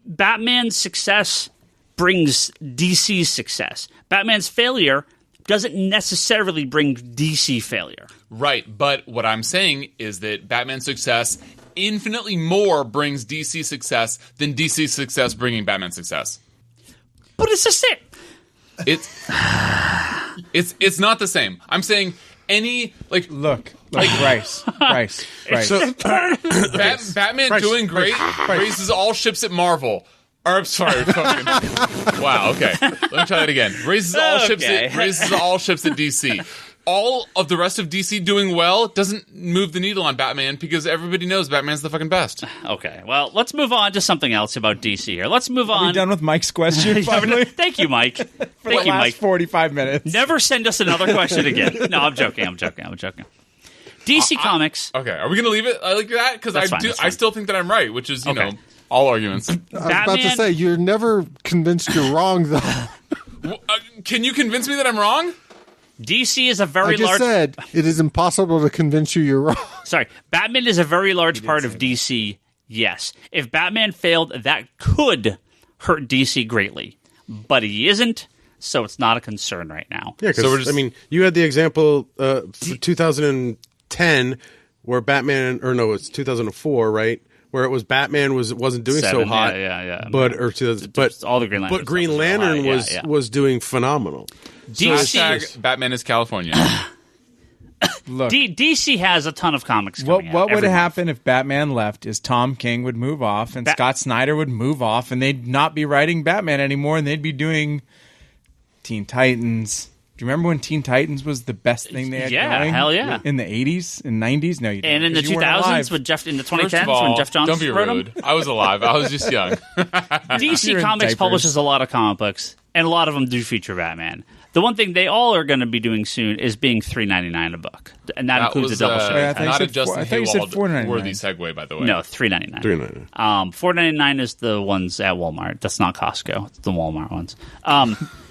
Batman's success brings DC's success. Batman's failure doesn't necessarily bring DC failure. Right, but what I'm saying is that Batman's success infinitely more brings DC success than DC success bringing Batman success. But it's the same. It's not the same. I'm saying any Look, Bryce. So Batman doing great raises all ships at Marvel. Or, I'm sorry. Wow. Okay. Let me try that again. Raises all ships at DC. All of the rest of DC doing well doesn't move the needle on Batman because everybody knows Batman's the fucking best. Okay, well, let's move on to something else about DC here. Let's move on. Are we done with Mike's question finally? Thank you, Mike. For the last 45 minutes. Never send us another question again. No, I'm joking. DC Comics. Okay, are we going to leave it like that? Because I still think that I'm right, which is, you know, all arguments. I was about to say, you're never convinced you're wrong, though. Can you convince me that I'm wrong? DC is a very I just said it is impossible to convince you you're wrong. Sorry, Batman is a very large part of DC, yes. If Batman failed, that could hurt DC greatly. But he isn't, so it's not a concern right now. Yeah, because, you had the example for 2010 where Batman, or no, it's 2004, right? Where it was Batman wasn't doing so hot. Yeah. But all the Green Lantern. But Green Lantern was doing phenomenal. DC Batman is California. Look, DC has a ton of comics coming out. What would every happen if Batman left is Tom King would move off and Scott Snyder would move off and they'd not be writing Batman anymore and they'd be doing Teen Titans. Do you remember when Teen Titans was the best thing they had going? Yeah, hell yeah. In the 80s and 90s? No, you didn't. And in the 2000s, in the 2010s, when Jeff Johns don't be wrote rude. them? I was alive. I was just young. DC Comics publishes a lot of comic books, and a lot of them do feature Batman. The one thing they all are going to be doing soon is being $3.99 a book, and that includes a double show. Not a Justin Hayward worthy segue, by the way. No, $3.99. $3.99. $4.99 is the ones at Walmart. That's not Costco. It's the Walmart ones.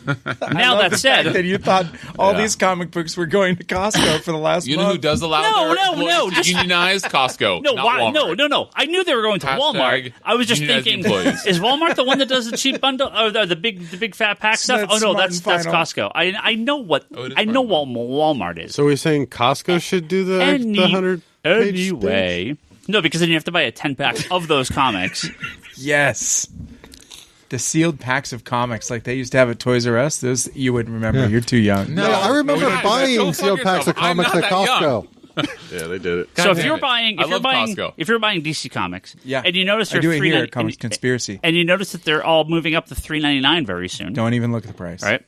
Now that said, that you thought all these comic books were going to Costco for the last you know month. who does allow their employees to unionize? Costco. No. I knew they were going to Walmart. I was just thinking, is Walmart the one that does the cheap bundle or the big fat pack stuff? That's oh no, that's Costco. I know what Walmart is. So we're saying Costco should do the 100 page anyway. No, because then you have to buy a 10-pack of those comics. Yes. The sealed packs of comics like they used to have at Toys R Us. Those you wouldn't remember. Yeah. You're too young. No, I remember buying sealed packs of comics at Costco. Yeah, they did it. So if you're buying DC Comics, and you notice I do it here at Comics Conspiracy, and you notice that they're all moving up to $3.99 very soon. Don't even look at the price. Right?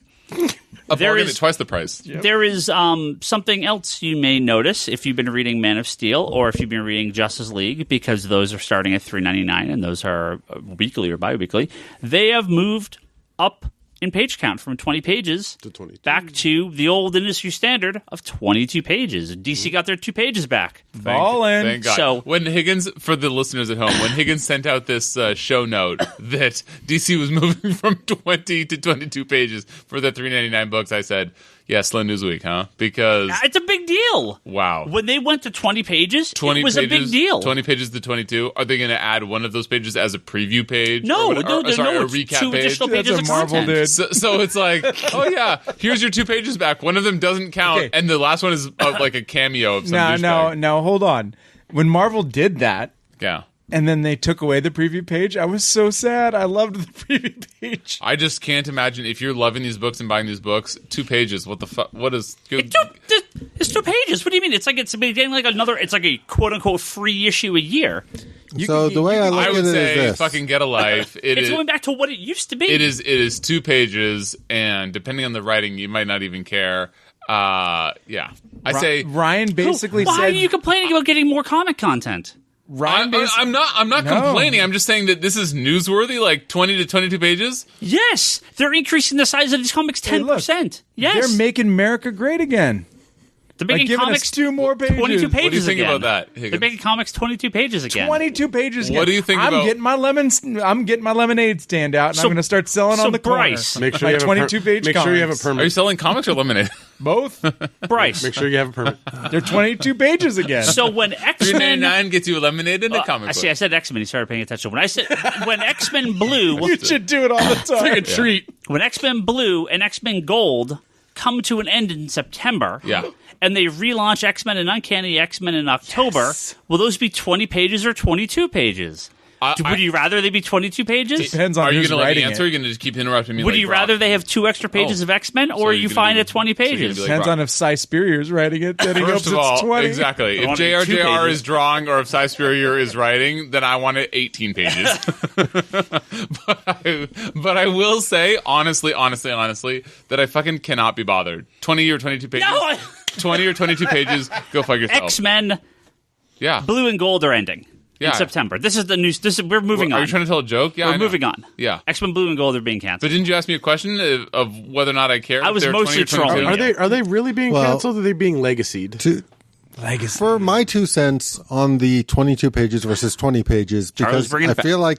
There is twice the price. Yep. There is something else you may notice if you've been reading Man of Steel or if you've been reading Justice League, because those are starting at $3.99 and those are weekly or bi-weekly. They have moved up in page count from 20 pages to 22. Back to the old industry standard of 22 pages. DC got their 2 pages back. Thank God. So when Higgins, for the listeners at home, when Higgins sent out this show note that DC was moving from 20 to 22 pages for the $3.99 books, I said, yeah, slow news week, huh? Because it's a big deal. Wow. When they went to 20 pages, it was a big deal. 20 pages to 22. Are they going to add one of those pages as a preview page? No, a recap 2 page? additional pages of content. So it's like, oh yeah, here's your 2 pages back. One of them doesn't count, and the last one is like a cameo of some douchebag. No, hold on. When Marvel did that, yeah, and then they took away the preview page, I was so sad. I loved the preview page. I just can't imagine if you're loving these books and buying these books. 2 pages. What the fuck? What is good? It's 2 pages. What do you mean? It's getting like another. It's like a quote unquote free issue a year. The way I look at it is this: fucking get a life. It's going back to what it used to be. It is 2 pages, and depending on the writing, you might not even care. Yeah, I say Ryan basically said. Why are you complaining about getting more comic content? I'm not complaining. I'm just saying that this is newsworthy, like 20 to 22 pages. Yes, they're increasing the size of these comics 10%. Yes, they're making America great again. They're making comics us 2 more pages. 22 pages. What do you think about that, Higgins? They're making comics 22 pages again. 22 pages again. What do you think I'm about... I'm getting my lemonade stand out, and I'm going to start selling on the Bryce, corner. Make sure you have 22 page Make sure you have a permit. Are you selling comics or lemonade? Both. Bryce. Make sure you have a permit. They're 22 pages again. So when X-Men... $3.99 gets you a lemonade and a comic book. I said X-Men. He started paying attention. When X-Men Blue... You should do it all the time. It's like a treat. When X-Men Blue and X-Men Gold come to an end in September... Yeah. and they relaunch X-Men and Uncanny X-Men in October, will those be 20 pages or 22 pages? Would you rather they be 22 pages? Depends on Are you who's going to let me writing answer? Or it. are you going to just keep interrupting me? Would like you Brock? rather they have 2 extra pages of X-Men, or So are you're you gonna fine be- at 20 so you're gonna pages? be like Depends Brock. on if Cy Spurrier's writing it, then he First hopes of all, it's 20. exactly. I If want it to be 2 JRJR pages. is drawing or if Cy Spurrier is writing, then I want it 18 pages. but I will say, honestly, that I fucking cannot be bothered. 20 or 22 pages. No, 20 or 22 pages. Go fuck yourself. X-Men Yeah. Blue and Gold are ending Yeah. in September. This is the news. We're moving on. Are you trying to tell a joke? Yeah. I We're know. moving on. Yeah. X-Men Blue and Gold are being canceled. But didn't you ask me a question of whether or not I care? I if was they're mostly 20 or 22? trolling. Are they really being Well- canceled, or are they being legacied? For my 2 cents on the 22 pages versus 20 pages, because bringing I it back. feel like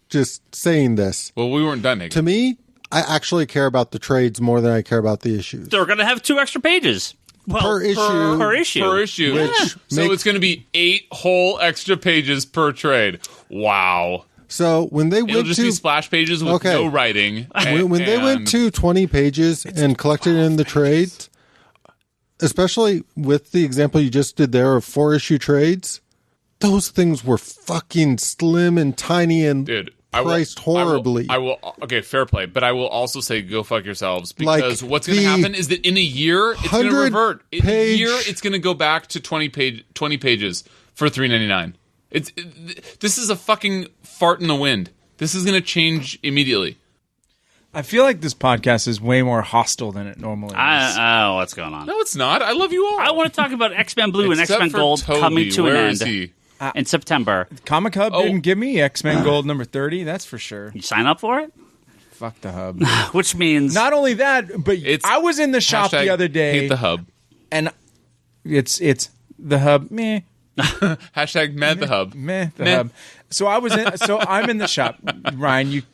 just saying this, Well, we weren't done, Higgins. to me, I actually care about the trades more than I care about the issues. They're going to have 2 extra pages. Well, Per issue. Per issue. Per issue. Which So makes- it's going to be 8 whole extra pages per trade. Wow. So when they It'll went just to be splash pages with Okay. no writing. when they went to 20 pages and collected in the trades, especially with the example you just did there of 4-issue trades, those things were fucking slim and tiny and Dude, priced horribly. I will. Okay, fair play. But I will also say, go fuck yourselves, because Like what's going to the happen is that in a year it's going to 100 revert. In a page- year, it's going to go back to 20 pages for $3.99. This is a fucking fart in the wind. This is going to change immediately. I feel like this podcast is way more hostile than it normally is. Oh, what's going on? No, it's not. I love you all. I want to talk about X-Men Blue and Except X-Men for Gold Toby. coming to Where an is end he? in September. Comic Hub Oh. didn't give me X-Men Gold number 30, that's for sure. You sign up for it? Fuck the Hub. Which means... Not only that, but It's I was in the shop Hashtag the other day, Hate the hub. and it's the Hub, meh. Hashtag mad the hub. Meh, the Meh. Hub. So I'm in the shop, Ryan.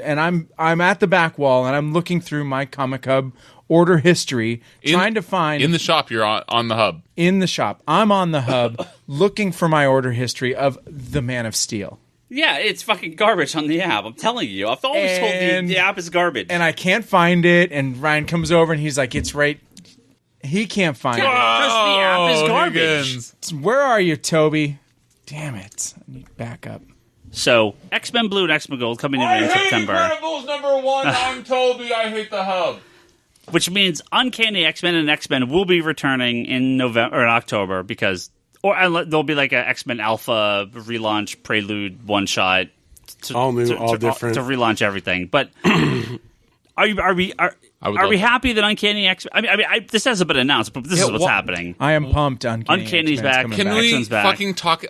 And I'm at the back wall, and I'm looking through my Comic Hub order history, trying to find in the shop. You're on the hub. in the shop. I'm on the Hub, looking for my order history of the Man of Steel, Yeah, it's fucking garbage on the app. I'm telling you. I've always told you And- the app is garbage. and I can't find it. And Ryan comes over, and he's like, "It's right." He can't find it. Because the app is Oh, garbage. Higgins. Where are you, Toby? Damn it! I need to back up. So, X-Men Blue and X-Men Gold coming in September. Incredibles #1. I'm Toby. I hate the hub. Which means Uncanny X-Men and X-Men will be returning in November or in October because... Or there'll be like a X-Men Alpha relaunch, prelude, one-shot. All new, all different. To relaunch everything. But are we happy that Uncanny X-Men... I mean, this hasn't been announced, but this is what's happening. I am pumped. Uncanny's back. coming Can back. we X-Men's back. fucking talk?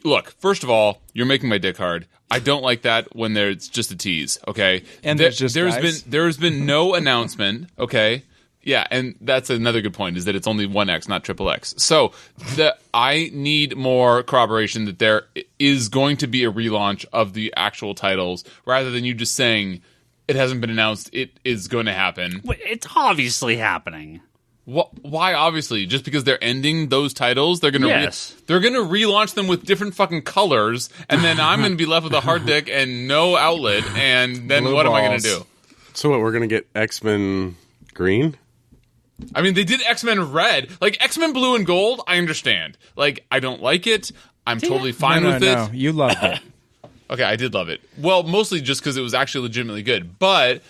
Look, first of all, you're making my dick hard. I don't like that when there's just a tease. Okay, And there's just guys. there's been no announcement. Okay, yeah, and that's another good point is that it's only 1X, not XXX. So I need more corroboration that there is going to be a relaunch of the actual titles rather than you just saying it hasn't been announced. It is going to happen. It's obviously happening. Why? Obviously, just because they're ending those titles, they're gonna Yes. they're gonna relaunch them with different fucking colors, and then I'm gonna be left with a hard dick and no outlet, and then Blue what am I gonna balls. do? So what? We're gonna get X-Men Green. I mean, they did X-Men Red, like X-Men Blue and Gold. I understand. Like, I don't like it. I'm totally fine no, with no, it. you loved it. Okay, I did love it. Well, mostly just because it was actually legitimately good, but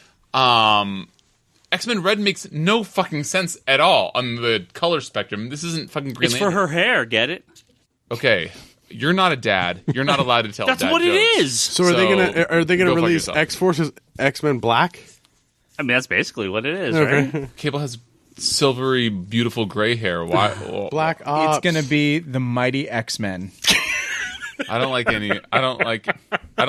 X-Men Red makes no fucking sense at all on the color spectrum. This isn't fucking Green It's for Lantern. her hair, get it? Okay, you're not a dad. You're not allowed to tell. That's dad what it jokes. is. So are they gonna go fuck release yourself. X-Force's X-Men Black? I mean, that's basically what it is, Okay. right? Cable has silvery, beautiful gray hair. Why? Black It's Ops. going to be the Mighty X-Men. I don't like any. I don't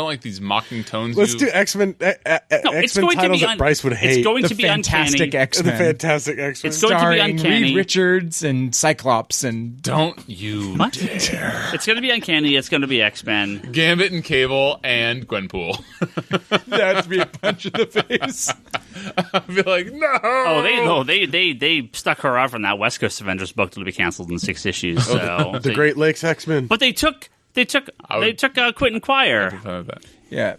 like these mocking tones. Let's you- do X-Men. No, it's X-Men going to titles be that Bryce would hate. It's going The to be Fantastic uncanny. the X-Men. Fantastic X-Men. It's going to be starring uncanny. Reed Richards and Cyclops and Don't you What? dare. It's going to be uncanny. It's going to be X-Men. Gambit and Cable and Gwenpool. that'd be a punch in the face. I'd be like, no. They stuck her out from that West Coast Avengers book to be canceled in 6 issues. So the Great Lakes X-Men. but they took Quentin Quire. Fine with that. Yeah.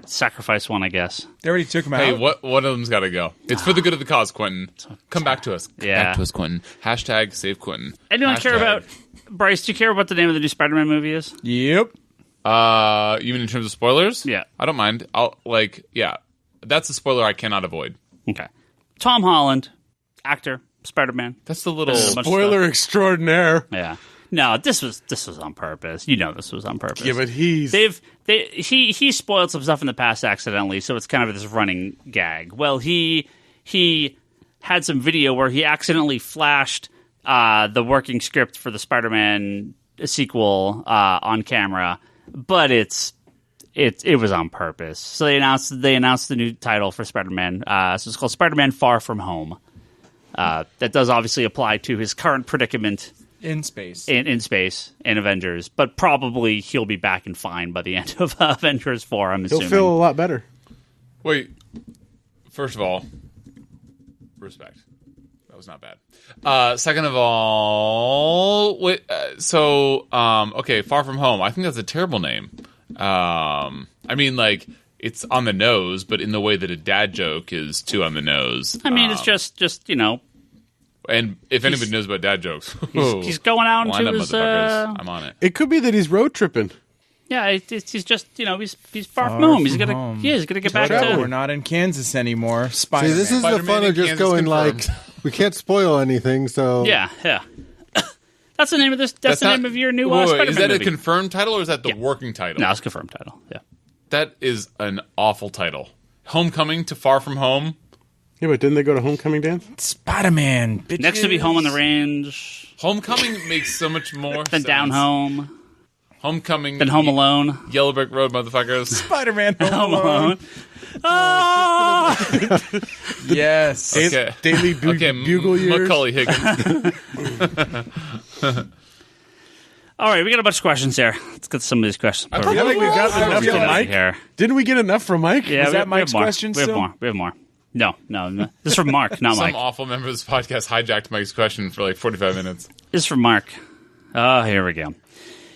Sacrifice one, I guess. They already took him out. Hey, one of them's got to go. It's for the good of the cause, Quentin. Come back to us. Come back to us, Quentin. Hashtag save Quentin. Anyone care about... Bryce, do you care what the name of the new Spider-Man movie is? Yep. You mean in terms of spoilers? Yeah. I don't mind. That's a spoiler I cannot avoid. Okay. Tom Holland, actor, Spider-Man. That's the little... Spoiler extraordinaire. Yeah. No, this was on purpose. You know this was on purpose. Yeah, but he spoiled some stuff in the past accidentally, so it's kind of this running gag. Well, he had some video where he accidentally flashed the working script for the Spider-Man sequel on camera, but it was on purpose. So they announced the new title for Spider-Man. So it's called Spider-Man: Far From Home. That does obviously apply to his current predicament. In space. In space, in Avengers. But probably he'll be back and fine by the end of Avengers 4, I'm assuming. He'll feel a lot better. Wait. First of all, respect. That was not bad. Second of all, okay, Far From Home. I think that's a terrible name. I mean, like, it's on the nose, but in the way that a dad joke is too on the nose. I mean, it's just, you know... And if anybody knows about dad jokes, he's going out into his. I'm on it. It could be that he's road tripping. Yeah, he's just he's far from home. He's gonna get back to. We're not in Kansas anymore. Spider-Man. See, this is the fun of just going confirmed. We can't spoil anything. So yeah. That's the name of this. That's the name of your new Spider-Man Is that movie. a confirmed title or is that the working title? No, it's a confirmed title. Yeah. That is an awful title. Homecoming to Far From Home. Yeah, but didn't they go to Homecoming, Dan? Spider-Man, bitches. Next to be Home on the Range. Homecoming makes so much more Then sense. Down Home. Homecoming. Then Home Alone. Yellow Brick Road, motherfuckers. Spider-Man Home Alone. Yes. Okay. Daily Bugle years. Macaulay Higgins. All right, we got a bunch of questions here. Let's get some of these questions. I feel like we got enough from Mike. Here. Didn't we get enough from Mike? Yeah, Was that Mike's question We have still? more. We have more. No. This is from Mark, not Mike. Some awful member of this podcast hijacked Mike's question for like 45 minutes. This is from Mark. Oh, here we go.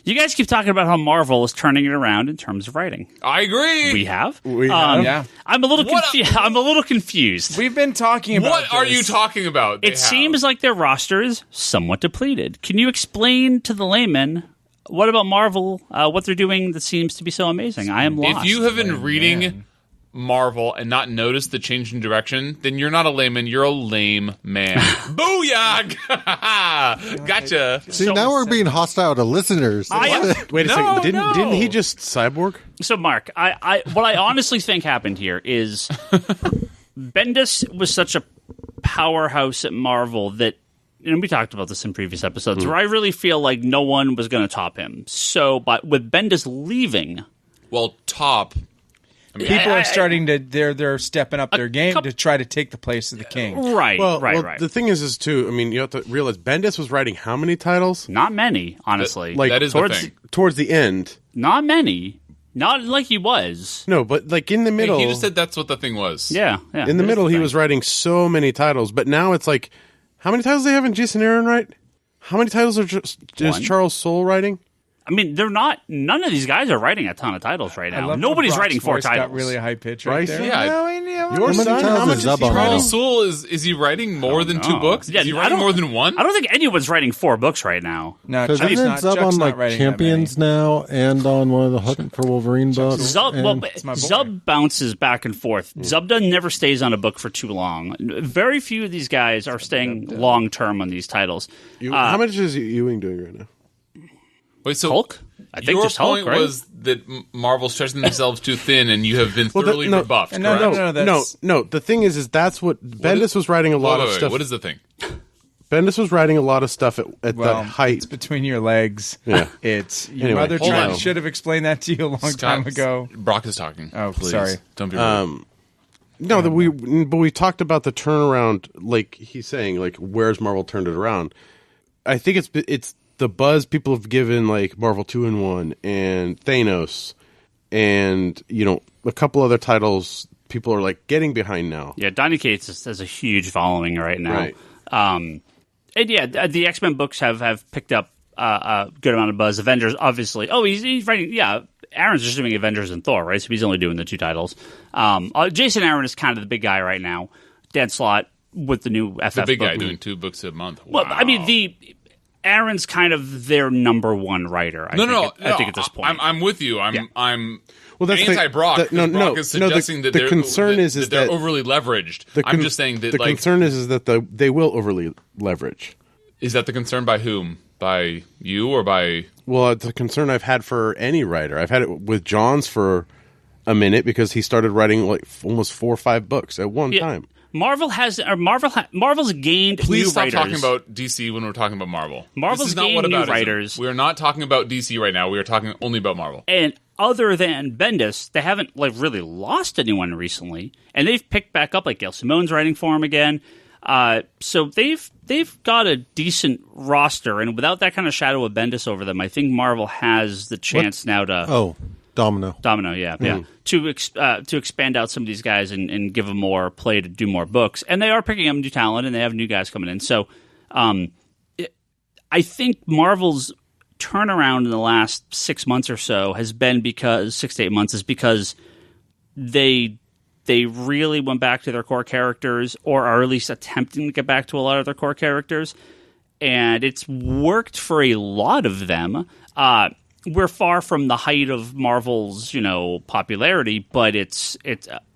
You guys keep talking about how Marvel is turning it around in terms of writing. I agree. We have? Yeah. I'm a little confused. We've been talking about What are this. you talking about? It seems like their roster is somewhat depleted. Can you explain to the layman what about Marvel, what they're doing that seems to be so amazing? I am lost. If you have been reading Marvel and not noticed the change in direction, then you're not a layman, you're a lame man. Booyah! Gotcha. see, now we're being hostile to listeners. Wait a second. Didn't he just cyborg? So, Mark, what I honestly think happened here is Bendis was such a powerhouse at Marvel that, and we talked about this in previous episodes, where I really feel like no one was going to top him. So, but with Bendis leaving... Well, top... People are starting to they're stepping up their game to try to take the place of the king. Right. The thing is too. I mean, you have to realize Bendis was writing how many titles? Not many, honestly. That is the thing. Towards the end. Not many. Not like he was. No, but like in the middle. He just said that's what the thing was. Yeah. In the middle, he was writing so many titles, but now it's like, how many titles do they have in Jason Aaron write? How many titles are just Charles Soule writing? I mean, they're not. None of these guys are writing a ton of titles right now. love Nobody's how writing Brock's 4 voice titles. Got really high pitch Bryce, right there. Yeah. Your son, titles how much is is Zub he on writing? all? Soule is he writing more than 2 books? Yeah, is he writing more than 1? I don't think anyone's writing 4 books right now. No, Because Chuck's isn't not, Zub Chuck's on not like writing Champions now and on one of the Hunt for Wolverine books? Zub, and- well, my boy. Zub bounces back and forth. Zub never stays on a book for too long. Very few of these guys are staying long term on these titles. How much is Ewing doing right now? Wait, so Hulk? I think your just Hulk, point right? was that Marvel stretching themselves too thin, and you have been thoroughly rebuffed. No, correct? no. The thing is that's what Bendis was writing a lot of stuff. What is the thing? Bendis was writing a lot of stuff at that height. It's between your legs. Yeah. It's your Anyway, mother hold on. should have explained that to you a long time ago. Brock is talking. Oh, Please. sorry. Don't be rude. No, but we talked about the turnaround. Like he's saying, like where's Marvel turned it around? I think it's the buzz people have given like Marvel 2-in-1 and Thanos, and a couple other titles people are like getting behind now. Yeah, Donny Cates has a huge following right now. Right. And yeah, the X-Men books have picked up a good amount of buzz. Avengers, obviously. Oh, he's writing. Yeah, Aaron's just doing Avengers and Thor, right? So he's only doing the 2 titles. Jason Aaron is kind of the big guy right now. Dan Slott with the new FF. The big book. guy doing 2 books a month. Wow. Well, I mean, Aaron's kind of their number 1 writer. I think at this point. I'm with you. I'm Well, that's anti-Brock. Brock is suggesting that the concern is they're that overly leveraged. I'm just saying that the concern is that they will overly leverage. Is that the concern by whom? By you or by? Well, it's a concern I've had for any writer. I've had it with Johns for a minute because he started writing like almost 4 or 5 books at one time. Marvel's gained Please new stop writers. talking about DC when we're talking about Marvel. Marvel's gained new writers. We are not talking about DC right now. We are talking only about Marvel. And other than Bendis, they haven't like really lost anyone recently, and they've picked back up. Like Gail Simone's writing for them again. So they've got a decent roster, and without that kind of shadow of Bendis over them, I think Marvel has the chance now to Domino, yeah, to expand out some of these guys and give them more play to do more books, and they are picking up new talent, and they have new guys coming in. So, I think Marvel's turnaround in the last 6 months or so has been because 6 to 8 months is because they really went back to their core characters, or are at least attempting to get back to a lot of their core characters, and it's worked for a lot of them. We're far from the height of Marvel's, popularity, but it's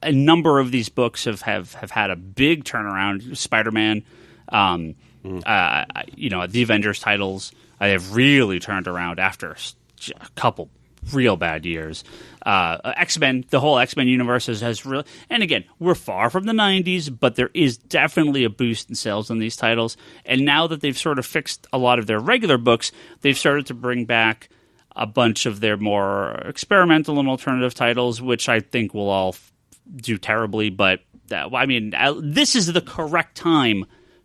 a number of these books have had a big turnaround. Spider-Man, the Avengers titles, they have really turned around after a couple real bad years. X-Men, the whole X-Men universe has really, and again, we're far from the 90s, but there is definitely a boost in sales on these titles. And now that they've sort of fixed a lot of their regular books, they've started to bring back a bunch of their more experimental and alternative titles, which I think will all do terribly. But this is the correct time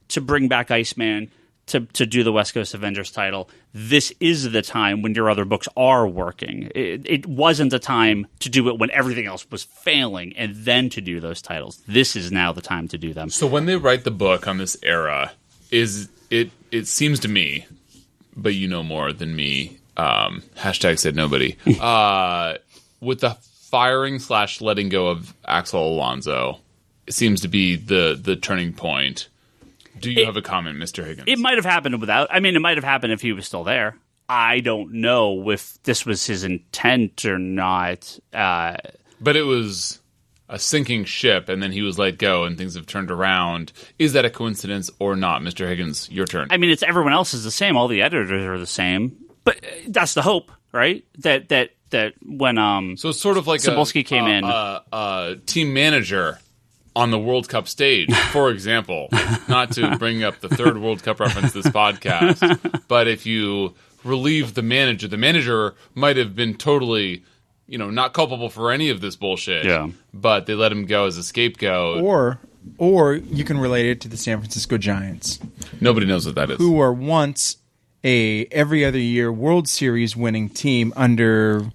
to bring back Iceman, to do the West Coast Avengers title. This is the time when your other books are working. It wasn't a time to do it when everything else was failing and then to do those titles. This is now the time to do them. So when they write the book on this era, it seems to me, but you know more than me, hashtag said nobody, with the firing / letting go of Axel Alonso, it seems to be the turning point. Do you have a comment, Mr. Higgins? It might have happened it might have happened if he was still there. I don't know if this was his intent or not. But it was a sinking ship, and then he was let go, and things have turned around. Is that a coincidence or not? Mr. Higgins, your turn. I mean, everyone else is the same. All the editors are the same. But that's the hope, right? That when so it's sort of like Cebulski came in, a team manager on the World Cup stage, for example. Not to bring up the third World Cup reference this podcast, but if you relieve the manager might have been totally, not culpable for any of this bullshit. Yeah. But they let him go as a scapegoat. Or you can relate it to the San Francisco Giants. Nobody knows what that is. Who were once a every other year World Series winning team under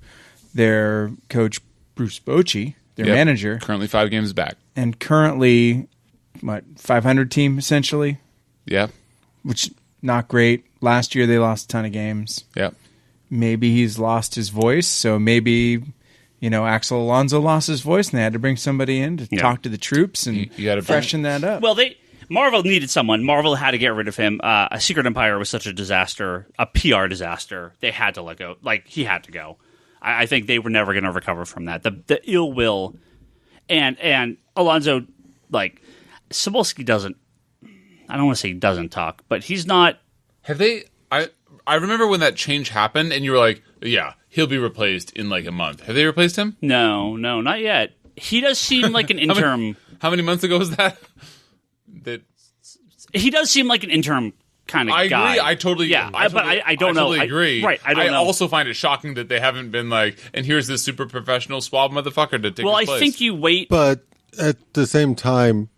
their coach Bruce Bochy, their manager. Currently 5 games back. And currently, 500 team essentially? Yeah. Which, not great. Last year they lost a ton of games. Yeah. Maybe he's lost his voice, so maybe, Axel Alonso lost his voice and they had to bring somebody in to talk to the troops and you gotta freshen that up. Well, Marvel needed someone. Marvel had to get rid of him. A Secret Empire was such a disaster, a PR disaster. They had to let go. He had to go. I think they were never going to recover from that. The ill will, and Alonso, Cebulski doesn't. I don't want to say he doesn't talk, but he's not. Have they? I remember when that change happened, and you were like, "Yeah, he'll be replaced in a month." Have they replaced him? No, not yet. He does seem like an interim. How many months ago was that? He does seem like an interim kind of guy. I agree. I totally. Yeah, I don't know. Totally agree. Right. I don't know. Also find it shocking that they haven't been and here's this super professional suave motherfucker to take his place. I think you wait. But at the same time,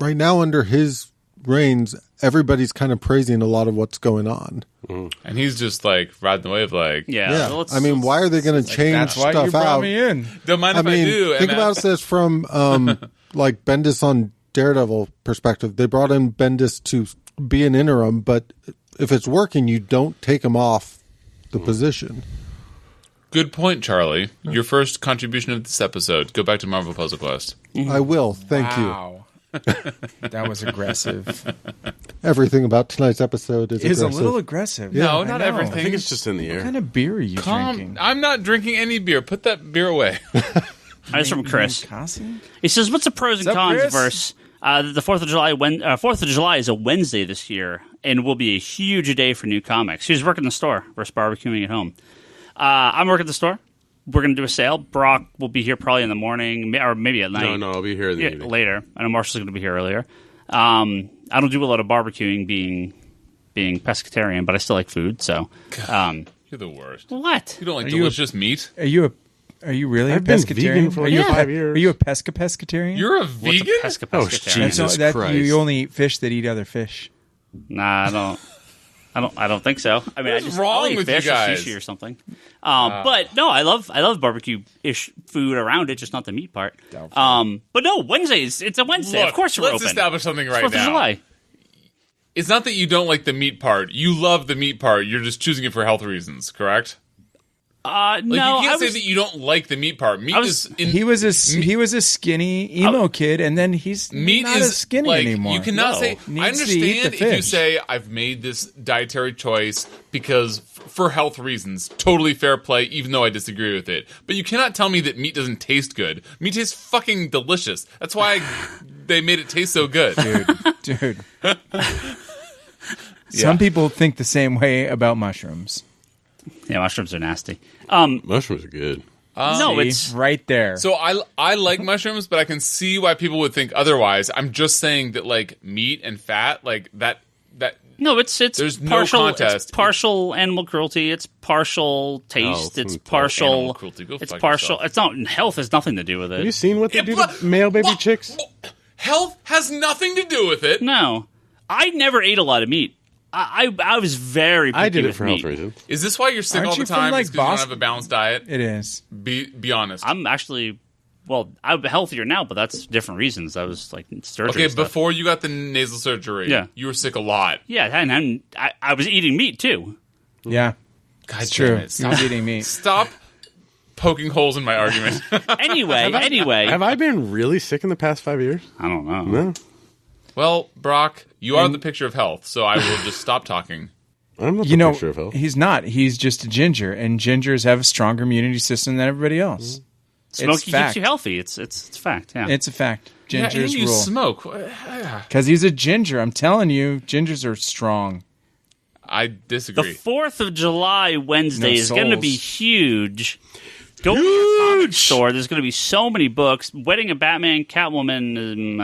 right now under his reigns, everybody's kind of praising a lot of what's going on. And he's just riding the wave Yeah. Why are they going to change that's why stuff you brought out? me in. Don't mind if I do. Think about this from Bendis on Daredevil perspective. They brought in Bendis to be an interim, but if it's working, you don't take him off the position. Good point, Charlie. Your first contribution of this episode. Go back to Marvel Puzzle Quest. I will. Thank you. Wow. That was aggressive. Everything about tonight's episode is It's aggressive. a little aggressive. No, I not know. everything. I think it's just in the air. What kind of beer are you drinking? I'm not drinking any beer. Put that beer away. That's from Chris. Kasi? He says, "What's the pros and What's up, cons Chris? versus the 4th of July? When 4th of July is a Wednesday this year, and will be a huge day for new comics. He's working the store versus barbecuing at home. I'm working the store. We're going to do a sale. Brock will be here probably in the morning, or maybe at night. No, I'll be here in the evening. Later. I know Marshall's going to be here earlier. I don't do a lot of barbecuing, being pescatarian, but I still like food. So, You're the worst. what? You don't like Are you delicious meat? Are you really I've a been pescatarian? vegan for like 5 years. Are you a pescatarian? You're a What's vegan? a pescatarian? Oh, Jesus Christ. You only eat fish that eat other fish. Nah, I don't. I don't think so. I mean, What's I just wrong I'll eat with you fish or guys? sushi or something. But no, I love barbecue-ish food around it, just not the meat part. But no, Wednesdays. It's a Wednesday. Look, of course, we're let's open. establish something right 4th of now. July. It's not that you don't like the meat part. You love the meat part. You're just choosing it for health reasons, correct? No, Like, you I can't say was. that you don't like the meat part. Meat is He was a skinny emo kid, and then he's meat not is as skinny like, anymore. You cannot No. say. Needs I to eat the understand if you fish. say I've made this dietary choice because for health reasons. Totally fair play, even though I disagree with it. But you cannot tell me that meat doesn't taste good. Meat tastes fucking delicious. That's why they made it taste so good. dude. Some people think the same way about mushrooms. Yeah, mushrooms are nasty. Mushrooms are good. No, See? it's right there. So I like mushrooms, but I can see why people would think otherwise. I'm just saying that like meat and fat, like that. no, it's There's no partial. contest. It's partial animal cruelty. It's partial taste. it's It's animal partial. cruelty. Go It's fuck partial. yourself. It's not health has nothing to do with Have you it. seen what they do to male baby chicks? Health has nothing to do with it. No, I never ate a lot of meat. I was very. Picky I did it with for meat. health reasons. Is this why you're sick Aren't all the you from, time? like, It's 'cause you don't Boston? have a balanced diet? It is. Be honest. I'm actually. Well, I'm healthier now, but that's different reasons. I was like surgery. Okay, stuff. before you got the nasal surgery, Yeah. you were sick a lot. Yeah, and I was eating meat too. Yeah, God it's true. damn it. He was eating meat. Stop poking holes in my argument. Anyway, Have I been really sick in the past 5 years? I don't know. No. Well, Brock, you are the picture of health, so I will just stop talking. I'm not You the know, picture of health. he's not. He's just a ginger, and gingers have a stronger immunity system than everybody else. Smoking fact. keeps you healthy. It's fact. Yeah. It's a fact. Yeah, Gingers and you rule. smoke. Because he's a ginger. I'm telling you, gingers are strong. I The disagree. 4th of July Wednesday No is going to souls. be huge. Go to your comic store. There's going to be so many books. Wedding of Batman, Catwoman,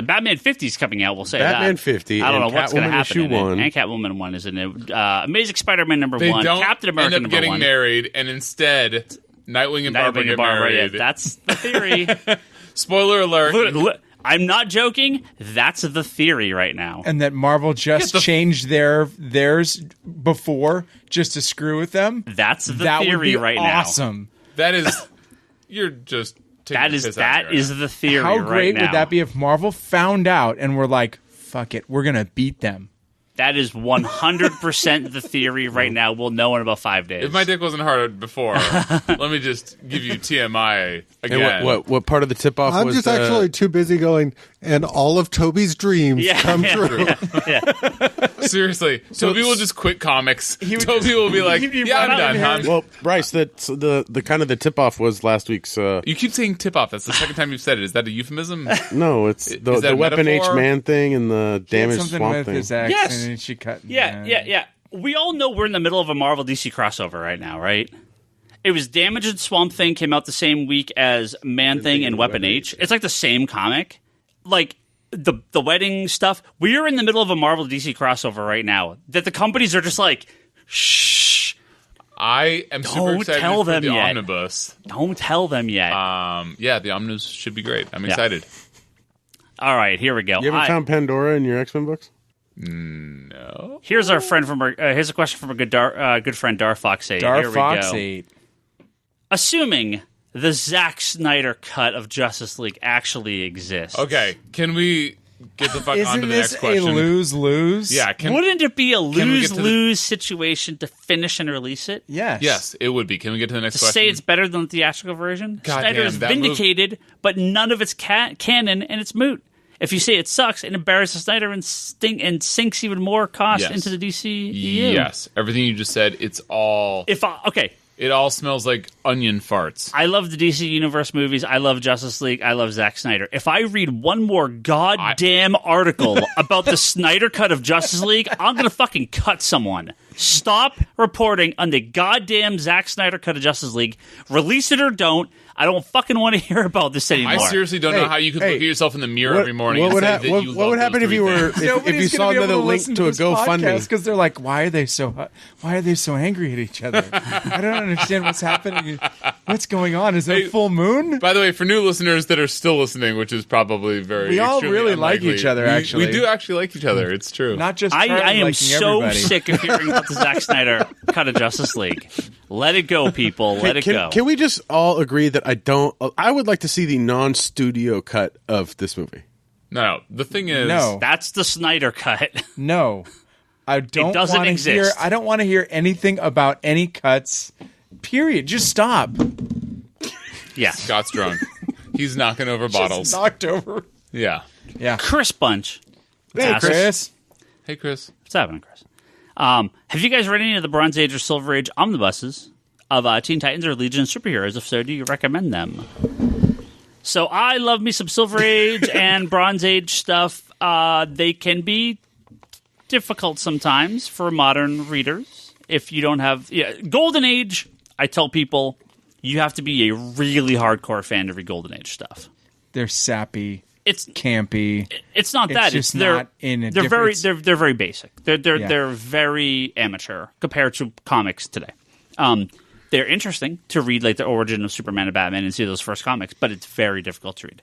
Batman 50 is coming out. We'll say Batman that. 50 I don't know and what's going to Catwoman happen issue in it. 1. And Catwoman 1 is in it. Amazing Spider-Man number They 1. don't Captain America end up number getting 1. married, and instead, Nightwing and Barbara get married. Yeah, that's the theory. Spoiler alert. Look, I'm not joking. That's the theory right now. And that Marvel just Get the- changed theirs before just to screw with them. That's the That would theory be right now. awesome. That is, you're just taking That the is piss out of me right the theory How right great now. would that be if Marvel found out and were like, fuck it, we're going to beat them. That is 100% the theory right now. We'll know in about 5 days. If my dick wasn't hard before, let me just give you TMI again. And what part of the tip off I'm was just actually too busy going, and all of Toby's dreams come true. Seriously, Toby will just quit comics. Toby will be like, "Yeah, I'm done, huh?" Well, Bryce, the kind of the tip off was last week's. You keep saying tip off. That's the second time you've said it. Is that a euphemism? No, it's Is the that a Weapon metaphor? H Man thing and the damaged Something swamp with thing. his ex, Yes. and then she cut. Yeah. We all know we're in the middle of a Marvel DC crossover right now, right? It was Damage and Swamp Thing came out the same week as Man Thing and Weapon H. It's like the same comic. Like the wedding stuff. We are in the middle of a Marvel DC crossover right now that the companies are just like, shh, I am super Don't excited tell for them the yet. omnibus. don't tell them yet. Yeah, the omnibus should be great. I'm excited. All right, here we go. You haven't found Pandora in your X-Men books? No. Here's our friend from here's a question from a good friend Darfox 8. Dark Here we Fox go. 8. Assuming the Zack Snyder cut of Justice League actually exists. Okay, can we get the fuck on to Isn't the this next question. a lose-lose? Yeah, Wouldn't it be a we get to lose-lose situation to finish and release it? Yes. it would be. Can we get to the next To question? say it's better than the theatrical version? God Snyder damn, is that move- vindicated, but none of it's canon, and it's moot. If you say it sucks, it embarrasses Snyder and sinks even more cost Yes. into the DCEU. Yes, everything you just said. It's all. Okay, It all smells like onion farts. I love the DC Universe movies. I love Justice League. I love Zack Snyder. If I read one more goddamn article about the Snyder cut of Justice League, I'm going to fucking cut someone. Stop reporting on the goddamn Zack Snyder cut of Justice League. Release it or don't. I don't fucking want to hear about this anymore. I seriously don't know how you could look at yourself in the mirror every morning What and would, say ha- that what, you what love would those happen if three you were things. if you saw another link to a GoFundMe? Because they're like, why are they so angry at each other? I don't understand what's happening. What's going on? Is there a full moon? By the way, for new listeners that are still listening, which is probably very We all extremely really like unlikely, each other, actually. We do actually like each other. It's true. Not just I Charlie am liking so everybody. sick of hearing about the Zack Snyder cut of Justice League. Let it go, people. Let it go. Can we just all agree that I would like to see the non-studio cut of this movie. No, the thing is, No. That's the Snyder cut. No, I don't. doesn't wanna exist. I don't want to hear anything about any cuts. Period. Just stop. Yeah. Scott's drunk. He's knocking over bottles. Just knocked over. Yeah. Yeah. Chris Bunch. Hey, Ask. Chris. Hey, Chris. What's happening, Chris? Have you guys read any of the Bronze Age or Silver Age omnibuses of Teen Titans or Legion of Superheroes? If so, do you recommend them? So I love me some Silver Age and Bronze Age stuff. They can be difficult sometimes for modern readers. If you don't have Golden Age, I tell people you have to be a really hardcore fan to read Golden Age stuff. They're sappy. It's campy. It's not that. Just they're not in a they're different- they're very basic. They're Yeah. they're very amateur compared to comics today. They're interesting to read, like the origin of Superman and Batman and see those first comics, but it's very difficult to read.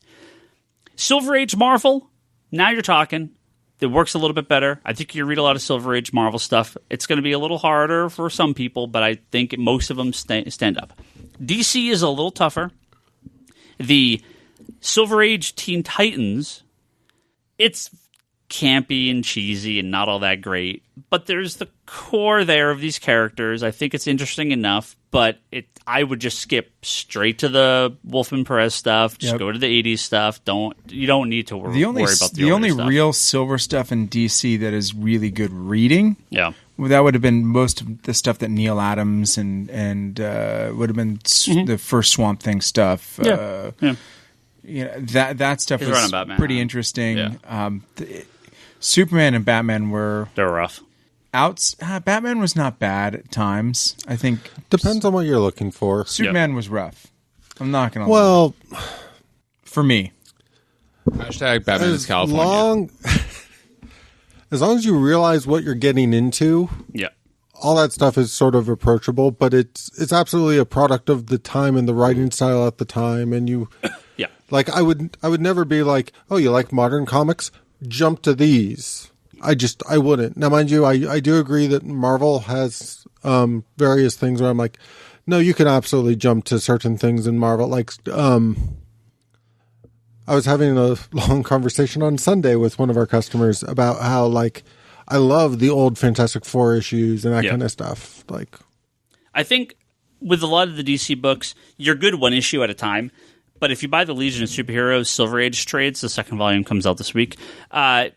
Silver Age Marvel, now you're talking. It works a little bit better. I think you read a lot of Silver Age Marvel stuff. It's going to be a little harder for some people, but I think most of them stand up. DC is a little tougher. The Silver Age Teen Titans, it's campy and cheesy and not all that great, but there's the core there of these characters. I think it's interesting enough, but I would just skip straight to the Wolfman Perez stuff. Just go to the 80s stuff. You don't need to worry about the only stuff. real silver stuff in DC that is really good reading. Yeah. Well, that would have been most of the stuff that Neil Adams and would have been the first Swamp Thing stuff. Yeah. That stuff His run on was Batman. pretty interesting. Yeah. Superman and Batman were They're rough. Batman was not bad at times. I think Depends on what you're looking for. Superman was rough. I'm not gonna lie. Well, For me, Hashtag Batman is California. as long as you realize what you're getting into, Yeah. all that stuff is sort of approachable, but it's absolutely a product of the time and the writing style at the time. And you, Yeah. like, I would never be like, oh, you like modern comics? Jump to these. I wouldn't. Now, mind you, I do agree that Marvel has various things where I'm like, no, you can absolutely jump to certain things in Marvel. Like, I was having a long conversation on Sunday with one of our customers about how, like, I love the old Fantastic Four issues and that kind of stuff. Like, I think with a lot of the DC books, you're good one issue at a time. But if you buy the Legion of Superheroes Silver Age trades, the second volume comes out this week. You're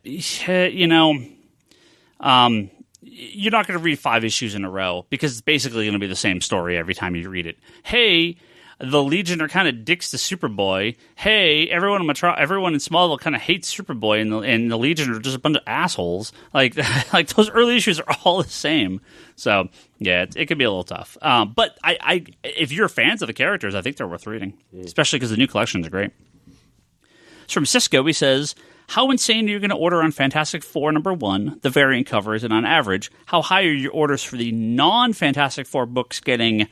not going to read 5 issues in a row because it's basically going to be the same story every time you read it. Hey, the Legion are kind of dicks to Superboy. Hey, everyone in Smallville kind of hates Superboy, and the Legion are just a bunch of assholes. Like those early issues are all the same. So yeah, it could be a little tough. But if you're fans of the characters, I think they're worth reading, especially because the new collections are great. It's from Cisco. He says, how insane are you going to order on Fantastic Four #1, the variant covers, and on average, how high are your orders for the non-Fantastic Four books getting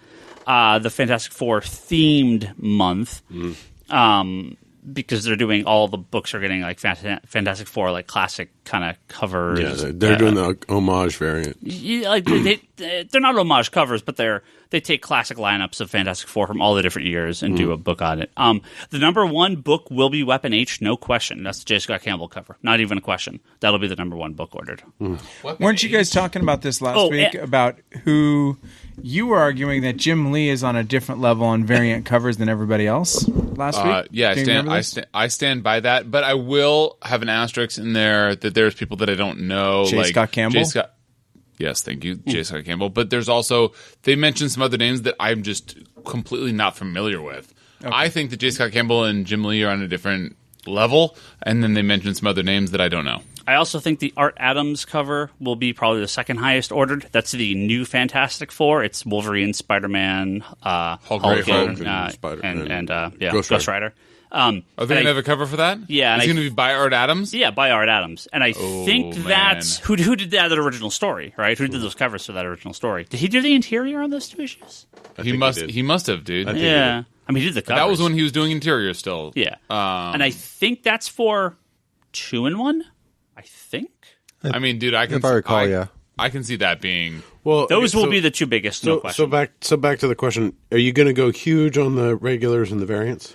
the Fantastic Four themed month? Because they're doing all the books are getting like Fantastic Four, like classic kind of covers. Yeah, they're doing the homage variant. Yeah, like they're not homage covers, but they take classic lineups of Fantastic Four from all the different years and do a book on it. The number one book will be Weapon H, no question. That's the J. Scott Campbell cover, not even a question. That'll be the number one book ordered. Weren't you guys talking about this last week about who you were arguing that Jim Lee is on a different level on variant covers than everybody else last week? Yeah, I stand by that, but I will have an asterisk in there that there's people that I don't know. J. Scott Campbell? Yes, thank you, J. Scott Campbell. But there's also, they mentioned some other names that I'm just completely not familiar with. Okay. I think that J. Scott Campbell and Jim Lee are on a different level, and then they mentioned some other names that I don't know. I also think the Art Adams cover will be probably the second highest ordered. That's the new Fantastic Four. It's Wolverine, Spider-Man, Hulk and Ghost Rider. Are they going to have a cover for that? Yeah. It's going to be by Art Adams? Yeah, by Art Adams. And I think that's... Who did that original story, right? Who did those covers for that original story? Did he do the interior on those two issues? He must have, dude. Yeah. I mean, he did the covers. That was when he was doing interior still. Yeah. And I think that's for 2-in-1, I think. I mean, dude, I can... If I recall, yeah. I can see that being... Well, those will be the two biggest, no question. So back to the question: are you going to go huge on the regulars and the variants?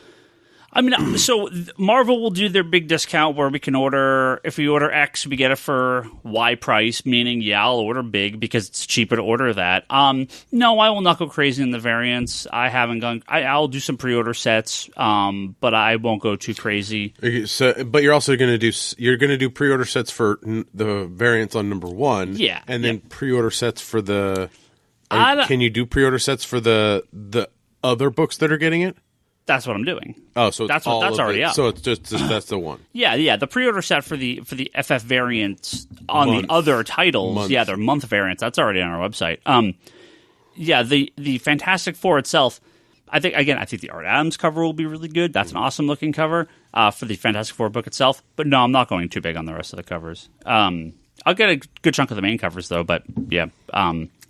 I mean, so Marvel will do their big discount where we can order, if we order X, we get it for Y price, meaning, yeah, I'll order big because it's cheaper to order that. No, I will not go crazy in the variants. I haven't gone, I'll do some pre-order sets, but I won't go too crazy. Okay, but you're also going to do pre-order sets for the variants on number one. Yeah. And then pre-order sets for can you do pre-order sets for the other books that are getting it? That's what I'm doing. Oh, so that's already out. So it's just that's the one. Yeah. The pre-order set for the FF variants on the other titles, they're month variants. That's already on our website. The Fantastic Four itself, I think the Art Adams cover will be really good. That's an awesome looking cover for the Fantastic Four book itself. But no, I'm not going too big on the rest of the covers. I'll get a good chunk of the main covers though. But yeah,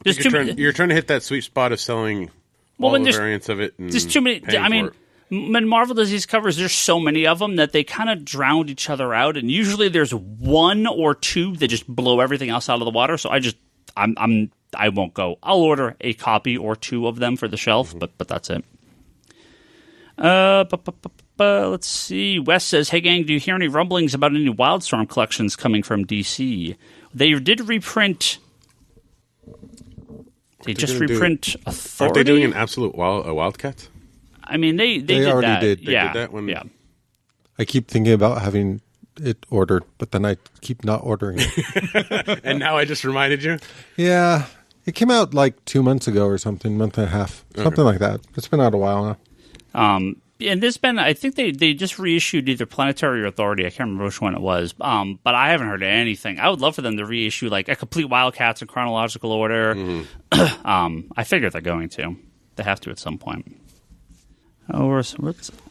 you're trying to hit that sweet spot of selling. All the variants of it. There's too many. I mean, when Marvel does these covers, there's so many of them that they kind of drown each other out, and usually there's one or two that just blow everything else out of the water. So I won't go. I'll order a copy or two of them for the shelf, but that's it. Let's see. Wes says, "Hey gang, do you hear any rumblings about any Wildstorm collections coming from DC? They did reprint." They just reprint Authority. Aren't they doing an absolute Wildcat? I mean, they did already that. did. They did that one. Yeah. I keep thinking about having it ordered, but then I keep not ordering it. And now I just reminded you? Yeah. It came out like 2 months ago or something, month and a half, something like that. It's been out a while now. And there's been, I think they just reissued either Planetary or Authority. I can't remember which one it was. But I haven't heard anything. I would love for them to reissue like a complete Wildcats in chronological order. I figure they're going to. They have to at some point. I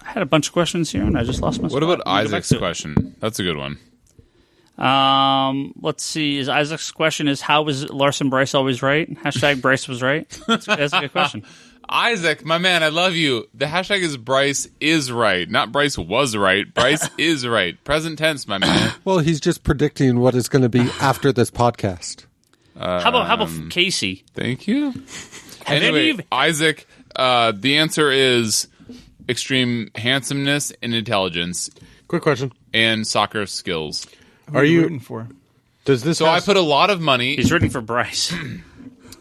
had a bunch of questions here, and I just lost my spot. What about Isaac's question? That's a good one. Let's see. Isaac's question is, how was Larsen Bryce always right? Hashtag Bryce was right. That's a good question. Isaac, my man, I love you. The hashtag is Bryce is right. Not Bryce was right. Bryce is right. Present tense, my man. Well, he's just predicting what it's going to be after this podcast. How about Casey? Thank you. Anyway, Isaac, the answer is extreme handsomeness and intelligence. Quick question. And soccer skills. Are you rooting for? Does this? So I put a lot of money. He's rooting for Bryce.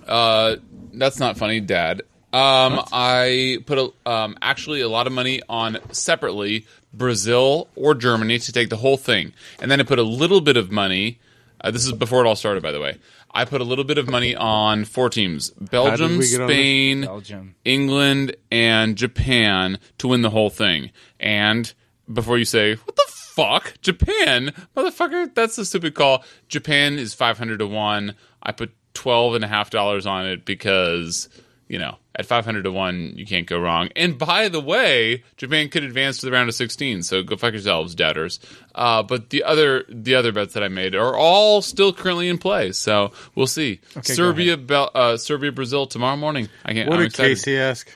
That's not funny, Dad. I put actually a lot of money on separately Brazil or Germany to take the whole thing, and then I put a little bit of money. This is before it all started, by the way. I put a little bit of money on 4 teams: Belgium, Spain, England, and Japan to win the whole thing. And before you say, what the fuck? Japan? Motherfucker, that's a stupid call. Japan is 500 to 1. I put $12.50 on it because, at 500 to 1, you can't go wrong. And by the way, Japan could advance to the round of 16, so go fuck yourselves, doubters. But the other bets that I made are all still currently in play, so we'll see. Okay, Serbia, Brazil tomorrow morning. What did Casey ask?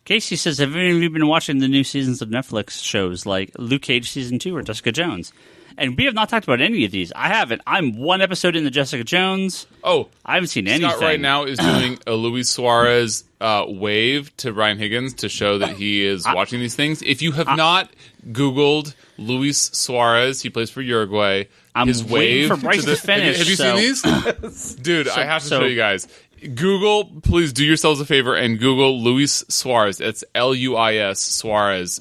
Casey says, have any of you been watching the new seasons of Netflix shows like Luke Cage Season 2 or Jessica Jones? and we have not talked about any of these. I haven't. I'm one episode into Jessica Jones. Oh, I haven't seen anything. Scott right now is doing a Luis Suarez wave to Ryan Higgins to show that he is watching these things. If you have not Googled Luis Suarez, he plays for Uruguay. I'm his waiting wave for Bryce to finish. Have you seen these? Dude, I have to show you guys. Google, please do yourselves a favor and Google Luis Suarez. It's Luis Suarez, Suarez.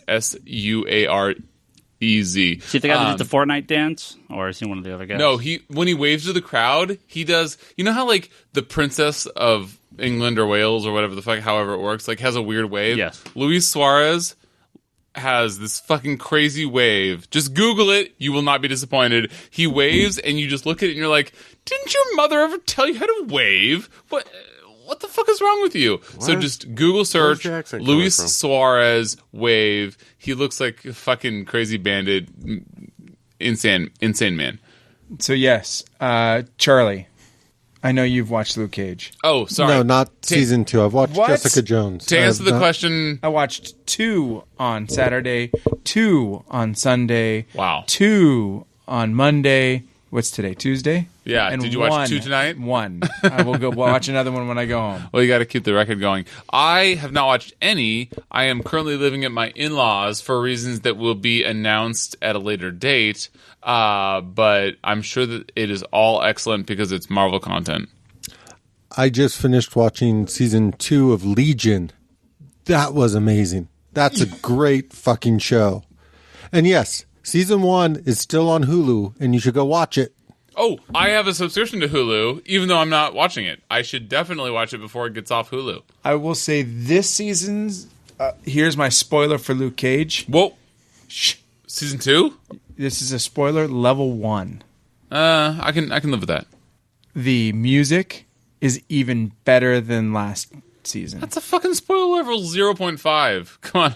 Easy. See the guy that did the Fortnite dance, or is he one of the other guys? No, when he waves to the crowd, he does. You know how like the Princess of England or Wales or whatever the fuck, however it works, like has a weird wave. Yes. Luis Suarez has this fucking crazy wave. Just Google it. You will not be disappointed. He waves, and you just look at it, and you're like, "Didn't your mother ever tell you how to wave? What the fuck is wrong with you?" What? So just Google search Luis Suarez wave. He looks like a fucking crazy bandit, insane man. So yes, Charlie, I know you've watched Luke Cage. Oh, sorry. No, not season 2. I've watched Jessica Jones. To answer the question, I watched 2 on Saturday, 2 on Sunday. Wow. 2 on Monday. What's today? Tuesday? Yeah. And did you watch 2 tonight? 1. I will go watch another one when I go home. Well, you got to keep the record going. I have not watched any. I am currently living at my in-laws for reasons that will be announced at a later date. But I'm sure that it is all excellent because it's Marvel content. I just finished watching season 2 of Legion. That was amazing. That's a great fucking show. And yes, season 1 is still on Hulu, and you should go watch it. Oh, I have a subscription to Hulu, even though I'm not watching it. I should definitely watch it before it gets off Hulu. I will say this season's... here's my spoiler for Luke Cage. Whoa. Season 2? This is a spoiler, level 1. I can live with that. The music is even better than last season. That's a fucking spoiler level 0.5. Come on.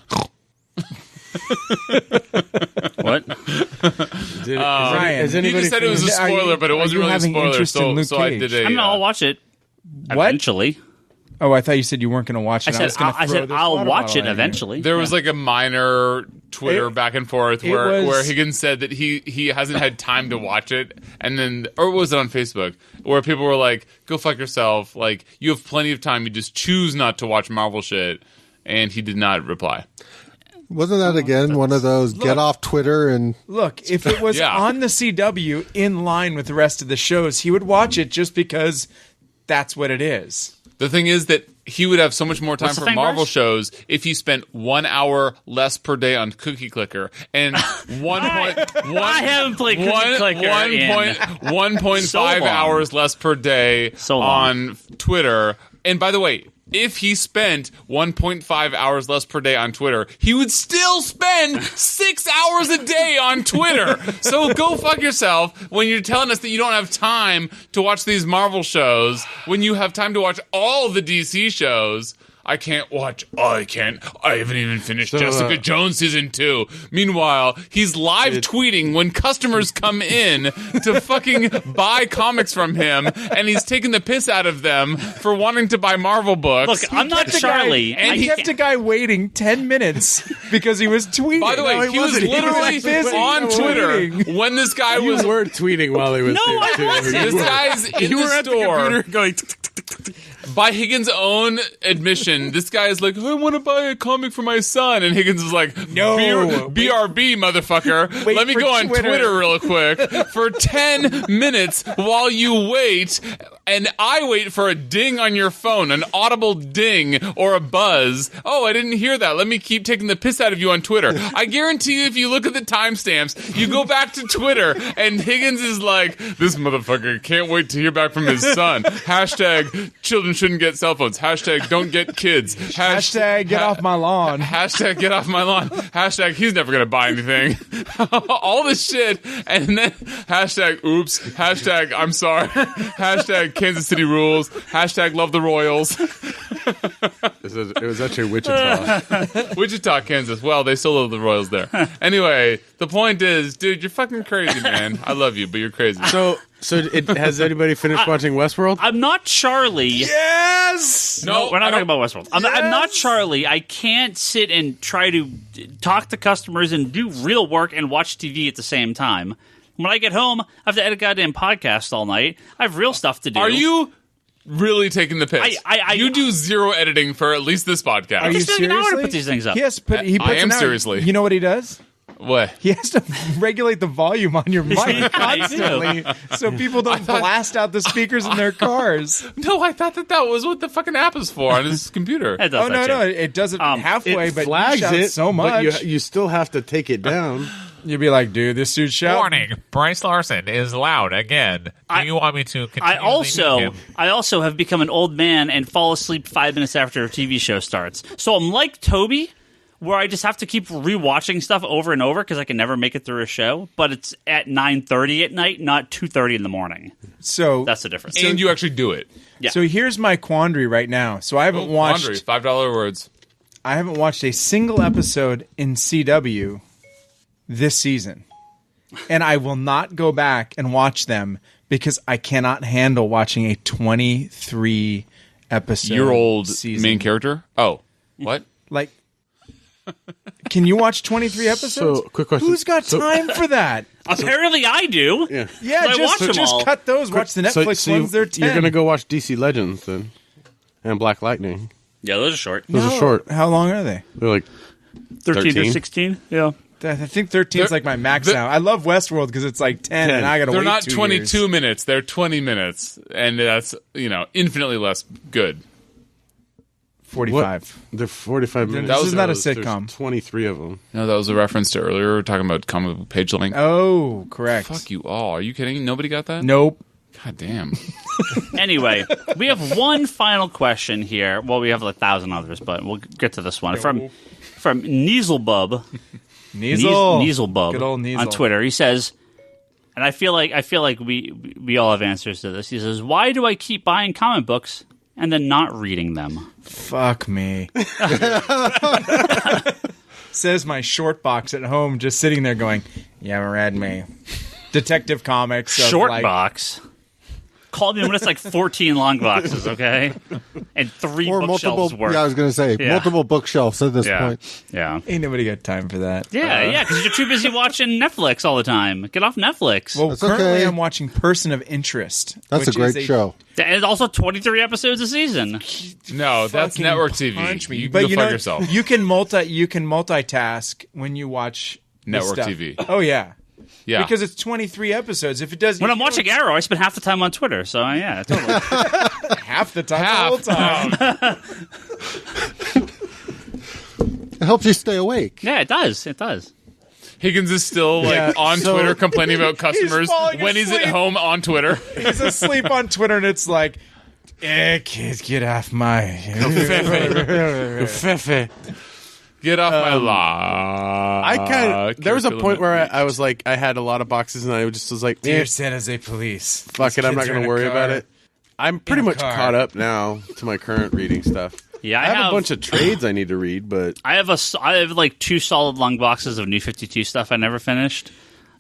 What? Ryan, you just said it was a spoiler, but it wasn't really a spoiler, so I did a... I'll watch it eventually. Oh, I thought you said you weren't going to watch it. I said I'll watch it eventually. There was like a minor Twitter back and forth where Higgins said that he hasn't had time to watch it, and then, or was it on Facebook, where people were like, "Go fuck yourself! Like, you have plenty of time. You just choose not to watch Marvel shit." And he did not reply. Wasn't that again one of those get off Twitter and look? If it was on the CW in line with the rest of the shows, he would watch it just because that's what it is. The thing is that he would have so much more time for Marvel shows if he spent 1 hour less per day on Cookie Clicker and I haven't played Cookie Clicker 1.5 hours less per day on Twitter. And by the way, if he spent 1.5 hours less per day on Twitter, he would still spend 6 hours a day on Twitter. So go fuck yourself when you're telling us that you don't have time to watch these Marvel shows when you have time to watch all the DC shows. I can't watch. I haven't even finished Jessica Jones season 2. Meanwhile, he's live tweeting when customers come in to fucking buy comics from him, and he's taking the piss out of them for wanting to buy Marvel books. Look, I'm not Charlie. And he kept a guy waiting 10 minutes because he was tweeting. By the way, he was literally on Twitter when this guy was... You were tweeting while he was there. No, I wasn't. This guy's in the store going... By Higgins' own admission, this guy is like, I want to buy a comic for my son. And Higgins is like, no, BRB, motherfucker. Let me go on Twitter real quick for 10 minutes while you wait. And I wait for a ding on your phone, an audible ding or a buzz. Oh, I didn't hear that. Let me keep taking the piss out of you on Twitter. I guarantee you, if you look at the timestamps, you go back to Twitter, and Higgins is like, this motherfucker can't wait to hear back from his son. Hashtag children shouldn't get cell phones. Hashtag don't get kids. Hashtag get off my lawn. Hashtag get off my lawn. Hashtag he's never going to buy anything. All this shit. And then hashtag oops. Hashtag I'm sorry. Hashtag Kansas City rules. Hashtag love the Royals. It was actually Wichita. Wichita, Kansas. Well, they still love the Royals there. Anyway, the point is, dude, you're fucking crazy, man. I love you, but you're crazy. So has anybody finished watching Westworld? I'm not Charlie. Yes! No, we're not talking about Westworld. I'm not Charlie. I can't sit and try to talk to customers and do real work and watch TV at the same time. When I get home, I have to edit goddamn podcast all night. I have real stuff to do. Are you really taking the piss? You do zero editing for at least this podcast. Are you Just an hour to seriously? put these things up. He puts I am an hour. seriously. You know what he does? What? He has to regulate the volume on your mic I constantly so people don't blast out the speakers in their cars. No, I thought that was what the fucking app is for on his computer. It does Oh, that no, too. it does it halfway, It but flags you shout it so much. but you still have to take it down. You'd be like, dude, this dude shouting. Warning: Bryce Larsen is loud again. Do you want me to continue? I also have become an old man and fall asleep 5 minutes after a TV show starts. So I'm like Toby, where I just have to keep rewatching stuff over and over because I can never make it through a show. But it's at 9:30 at night, not 2:30 in the morning. So That's the difference. And you actually do it. Yeah. So here's my quandary right now. So I haven't watched. Laundry, $5 words. I haven't watched a single episode in CW this season, and I will not go back and watch them because I cannot handle watching a 23 episode Your old season. main character? Oh. What? Like, can you watch 23 episodes? So, quick question. Who's got time for that? Apparently I do. Yeah. Yeah, I watch them just all. cut those. Watch the Netflix ones. They're 10. You're going to go watch DC Legends then, and Black Lightning. Yeah, those are short. Those are short. How long are they? They're like 13 to 13? 16. Yeah. I think 13 is like my max now. I love Westworld because it's like 10, and I got to wait They're not 2 22 years. minutes. They're 20 minutes. And that's, infinitely less good. 45. they're 45 minutes. This is not a There's sitcom. 23 of them. No, that was a reference to earlier. We were talking about comic book page length. Oh, correct. Fuck you all. Are you kidding? Nobody got that? Nope. God damn. Anyway, we have one final question here. Well, we have 1,000 others, but we'll get to this one. From Neaselbub. Neaselbub Good old Neasel. on Twitter. He says, and I feel like we all have answers to this. He says, "Why do I keep buying comic books and then not reading them?" Fuck me. Says my short box at home, just sitting there going, "You haven't read me." Detective Comics. of, Short like, box. Call me when it's like 14 long boxes, okay? And 3 Or bookshelves multiple. worth. Yeah, I was going to say Yeah. multiple bookshelves at this Yeah. point. Yeah. Ain't nobody got time for that. Yeah, because you're too busy watching Netflix all the time. Get off Netflix. Well, That's currently okay. I'm watching Person of Interest. That's a which great is show. And it's also 23 episodes a season. No, that's Fucking network TV. punch me. You But can you go know, fuck yourself. you can multitask when you watch this Network stuff. TV. Oh yeah. Yeah. Because it's 23 episodes. If it does, When I'm watching Arrow, I spend half the time on Twitter. So, yeah, totally. half the time, Half. the whole time. It helps you stay awake. Yeah, it does. It does. Higgins is still on so- Twitter complaining about customers falling when he's at asleep. home on Twitter. He's asleep on Twitter, and it's like, kids, get off my. Get off my lawn. I kind of there was a point where I was like, I had a lot of boxes, and I just was like, Dear San Jose Police. fuck it, I'm not going to worry about it. I'm pretty much car. caught up now to my current reading stuff. Yeah, I have a bunch of trades I need to read, but I have like 2 solid long boxes of New 52 stuff I never finished.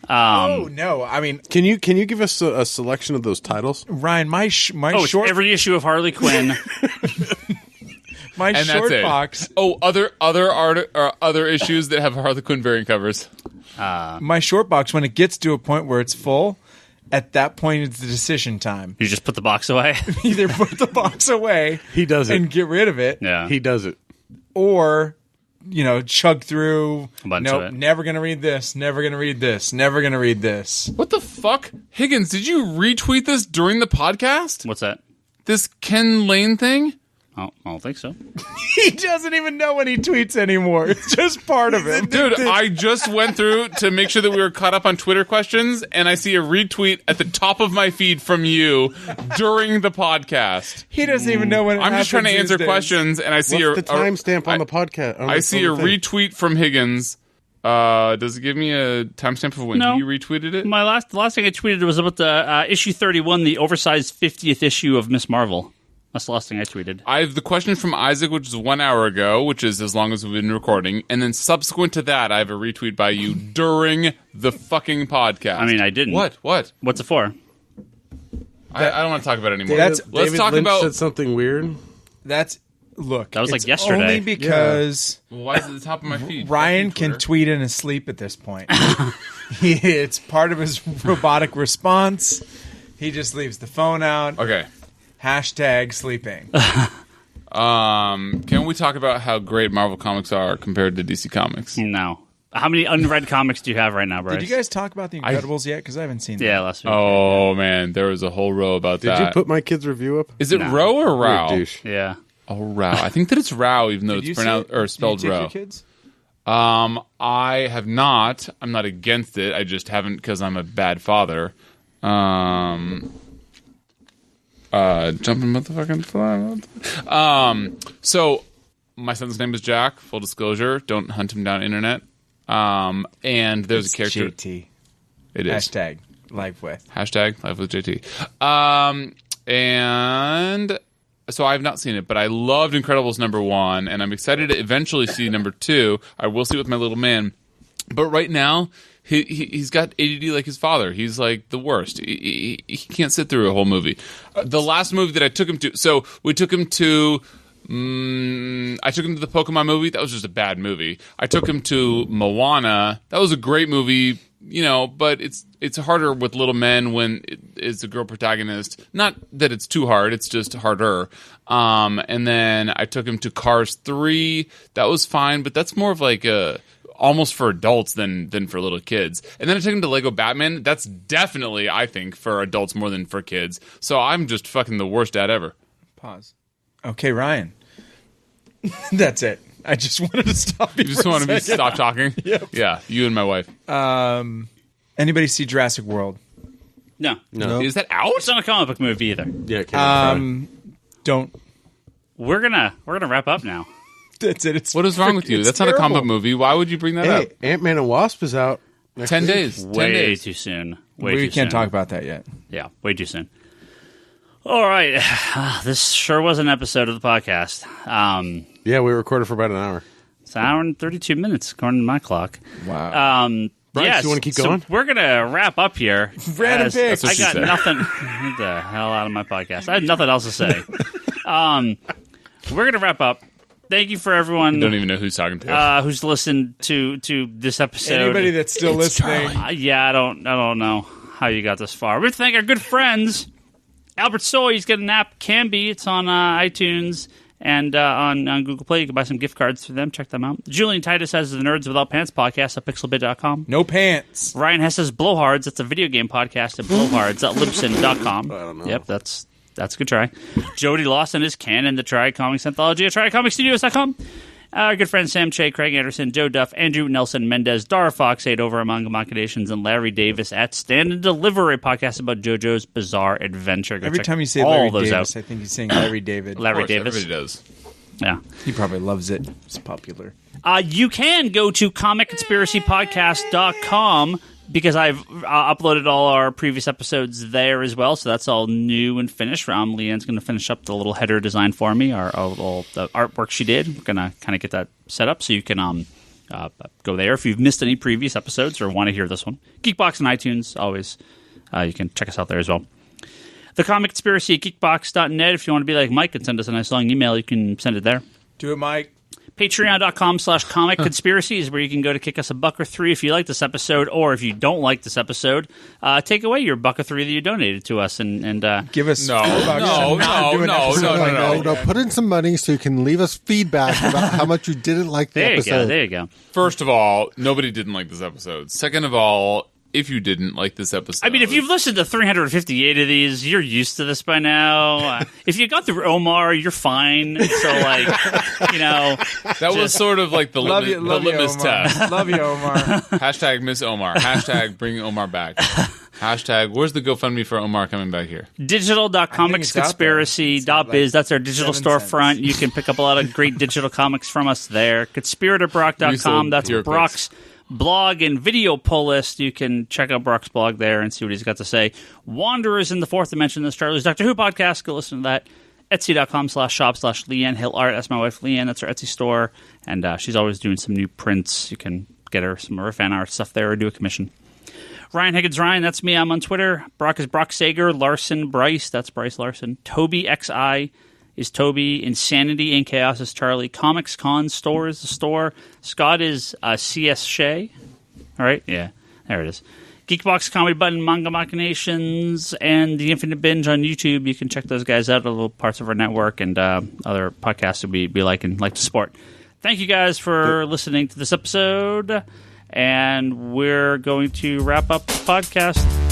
Oh no! I mean, can you give us a selection of those titles? Ryan, my It's short every issue of Harley Quinn. my And short that's it. box. Oh, other issues that have Harley Quinn variant covers. My short box, when it gets to a point where it's full, at that point it's the decision time. You just put the box away. Either put the box away, He does it. and get rid of it, Yeah. He does it. or chug through. A bunch nope, of it. never gonna read this. Never gonna read this. Never gonna read this. What the fuck? Higgins, did you retweet this during the podcast? What's that? This Ken Lane thing? Oh, I don't think so. He doesn't even know when he tweets anymore. It's just part of him. Dude, I just went through to make sure that we were caught up on Twitter questions, and I see a retweet at the top of my feed from you during the podcast. He doesn't even know when. I'm just trying to happens answer these days. questions, and I see What's the timestamp on I- the podcast? I see a retweet from Higgins. Does it give me a timestamp of when No. you retweeted it? The last thing I tweeted was about the issue 31, the oversized 50th issue of Miss Marvel. That's the last thing I tweeted. I have the question from Isaac, which is 1 hour ago, which is as long as we've been recording, and then subsequent to that, I have a retweet by you during the fucking podcast. I mean, I didn't. What? What's it for? I don't want to talk about it anymore. That's- Let's David talk Lynch about. said something weird. Look. That was like it's yesterday. Only because Why is it at the top of my feed? Ryan Fuck you, can Twitter. tweet in his sleep at this point. It's part of his robotic response. He just leaves the phone out. Okay. Hashtag sleeping. Can we talk about how great Marvel Comics are compared to DC Comics? No. How many unread comics do you have right now, Bryce? Did you guys talk about The Incredibles yet? Because I haven't seen Yeah, that. last week. Oh, man. There was a whole row about that. Did you put my kid's review up? Is it No. Row or You're a Row? douche. Yeah. Oh, Row. I think that it's Row, even though Did you it's see pronounced it? or spelled Did you take Row. your kids? I have not. I'm not against it. I just haven't because I'm a bad father. Jumping motherfucking fly. So my son's name is Jack. Full disclosure. Don't hunt him down internet. And there's It's a character. JT. It is. Hashtag live with. Hashtag life with JT. And so I've not seen it, but I loved Incredibles #1, and I'm excited to eventually see #2. I will see it with my little man. But right now, he's got ADD like his father. He's like the worst. He can't sit through a whole movie. The last movie that I took him to, so we took him to... I took him to the Pokemon movie. That was just a bad movie. I took him to Moana. That was a great movie, but it's harder with little men when it's a girl protagonist. Not that it's too hard, it's just harder. And then I took him to Cars 3. That was fine, but that's more of like almost for adults than for little kids. And then I took him to Lego Batman. That's definitely, I think, for adults more than for kids. So I'm just fucking the worst dad ever. Pause. Okay, Ryan. That's it. I just wanted to stop you. You just want to stop talking? Yep. Yeah, you and my wife. Anybody see Jurassic World? No. No. Is that out? It's not a comic book movie either. Yeah, it came out Friday. Don't. We're gonna wrap up now. That's it. It's What is wrong with you? it's That's not a terrible. comic movie. Why would you bring that up? Hey, Ant-Man and Wasp is out. next 10 week. days. 10 Way days. too soon. Way We too can't soon. talk about that yet. Yeah, way too soon. All right. This sure was an episode of the podcast. Yeah, we recorded for about an hour. It's an hour and 32 minutes, according to my clock. Wow. Bryce, Yes, you wanna keep so going? we're going to wrap up here. Random as picks. That's what I she got said. nothing. Get the hell out of my podcast. I had nothing else to say. We're going to wrap up. Thank you for everyone Don't even know who's talking to. who's listened to this episode. Anybody that's still listening. Yeah, I don't know how you got this far. We thank our good friends. Albert Soy, he's got an app, Canby. It's on iTunes and on Google Play. You can buy some gift cards for them. Check them out. Julian Titus has the Nerds Without Pants podcast at pixelbit.com. No pants. Ryan Hess has Blowhards. That's a video game podcast at blowhards.libsyn.com. I don't know. Yep, that's a good try. Jody Lawson is Canon, the Triad Comics Anthology at TriadComicStudios.com. Our good friends Sam Shea, Craig Anderson, Joe Duff, Andrew Nelson Mendez, Dara Fox, 8 over Among Machinations, and Larry Davis at Stand and Deliver, a podcast about JoJo's Bizarre Adventure. Go Every check time you say all Larry those Davis, out. I think he's saying Larry David. Larry Of course, Davis. everybody does. Yeah. He probably loves it. It's popular. You can go to comicconspiracypodcast.com because I've uploaded all our previous episodes there as well, so that's all new and finished. Leanne's going to finish up the little header design for me, all the artwork she did. We're going to kind of get that set up so you can go there if you've missed any previous episodes or want to hear this one. Geekbox and iTunes, always. You can check us out there as well. The Comic Conspiracy at geekbox.net. If you want to be like Mike and send us a nice long email, you can send it there. Do it, Mike. Patreon.com/Comic Conspiracy is where you can go to kick us $1 or $3 if you like this episode, or if you don't like this episode, take away your $1 or $3 that you donated to us and Give us No, $4 no, and not no, do an no, episode no, like no, that. No, put in some money so you can leave us feedback about how much you didn't like the there you episode. go. There you go. First of all, nobody didn't like this episode. Second of all, if you didn't like this episode... I mean, if you've listened to 358 of these, you're used to this by now. If you got through Omar, you're fine. So, That was sort of like the Love you, litmus Omar. test. Love you, Omar. Hashtag Miss Omar. Hashtag bring Omar back. Hashtag where's the GoFundMe for Omar coming back here? Digital.comicsconspiracy.biz. That's our digital 7 storefront. You can pick up a lot of great digital comics from us there. ConspiratorBrock.com. That's Bureaucrats. Brock's blog and video pull list. You can check out Brock's blog there and see what he's got to say. Wanderers in the Fourth Dimension. That's Charlie's Doctor Who podcast. Go listen to that. Etsy.com/shop/Leanne Hill Art. That's my wife, Leanne. That's her Etsy store. And she's always doing some new prints. You can get her some of her fan art stuff there or do a commission. Ryan Higgins, Ryan, that's me. I'm on Twitter. Brock is Brock Sager. Larson, Bryce, that's Bryce Larson. Toby XI is Toby. Insanity and Chaos is Charlie. Comics Con Store is the store. Scott is CS Shea. All right, yeah. There it is. Geekbox, Comedy Button, Manga Machinations, and The Infinite Binge on YouTube. You can check those guys out, little parts of our network and other podcasts that we like and like to support. Thank you guys for listening to this episode, and we're going to wrap up the podcast.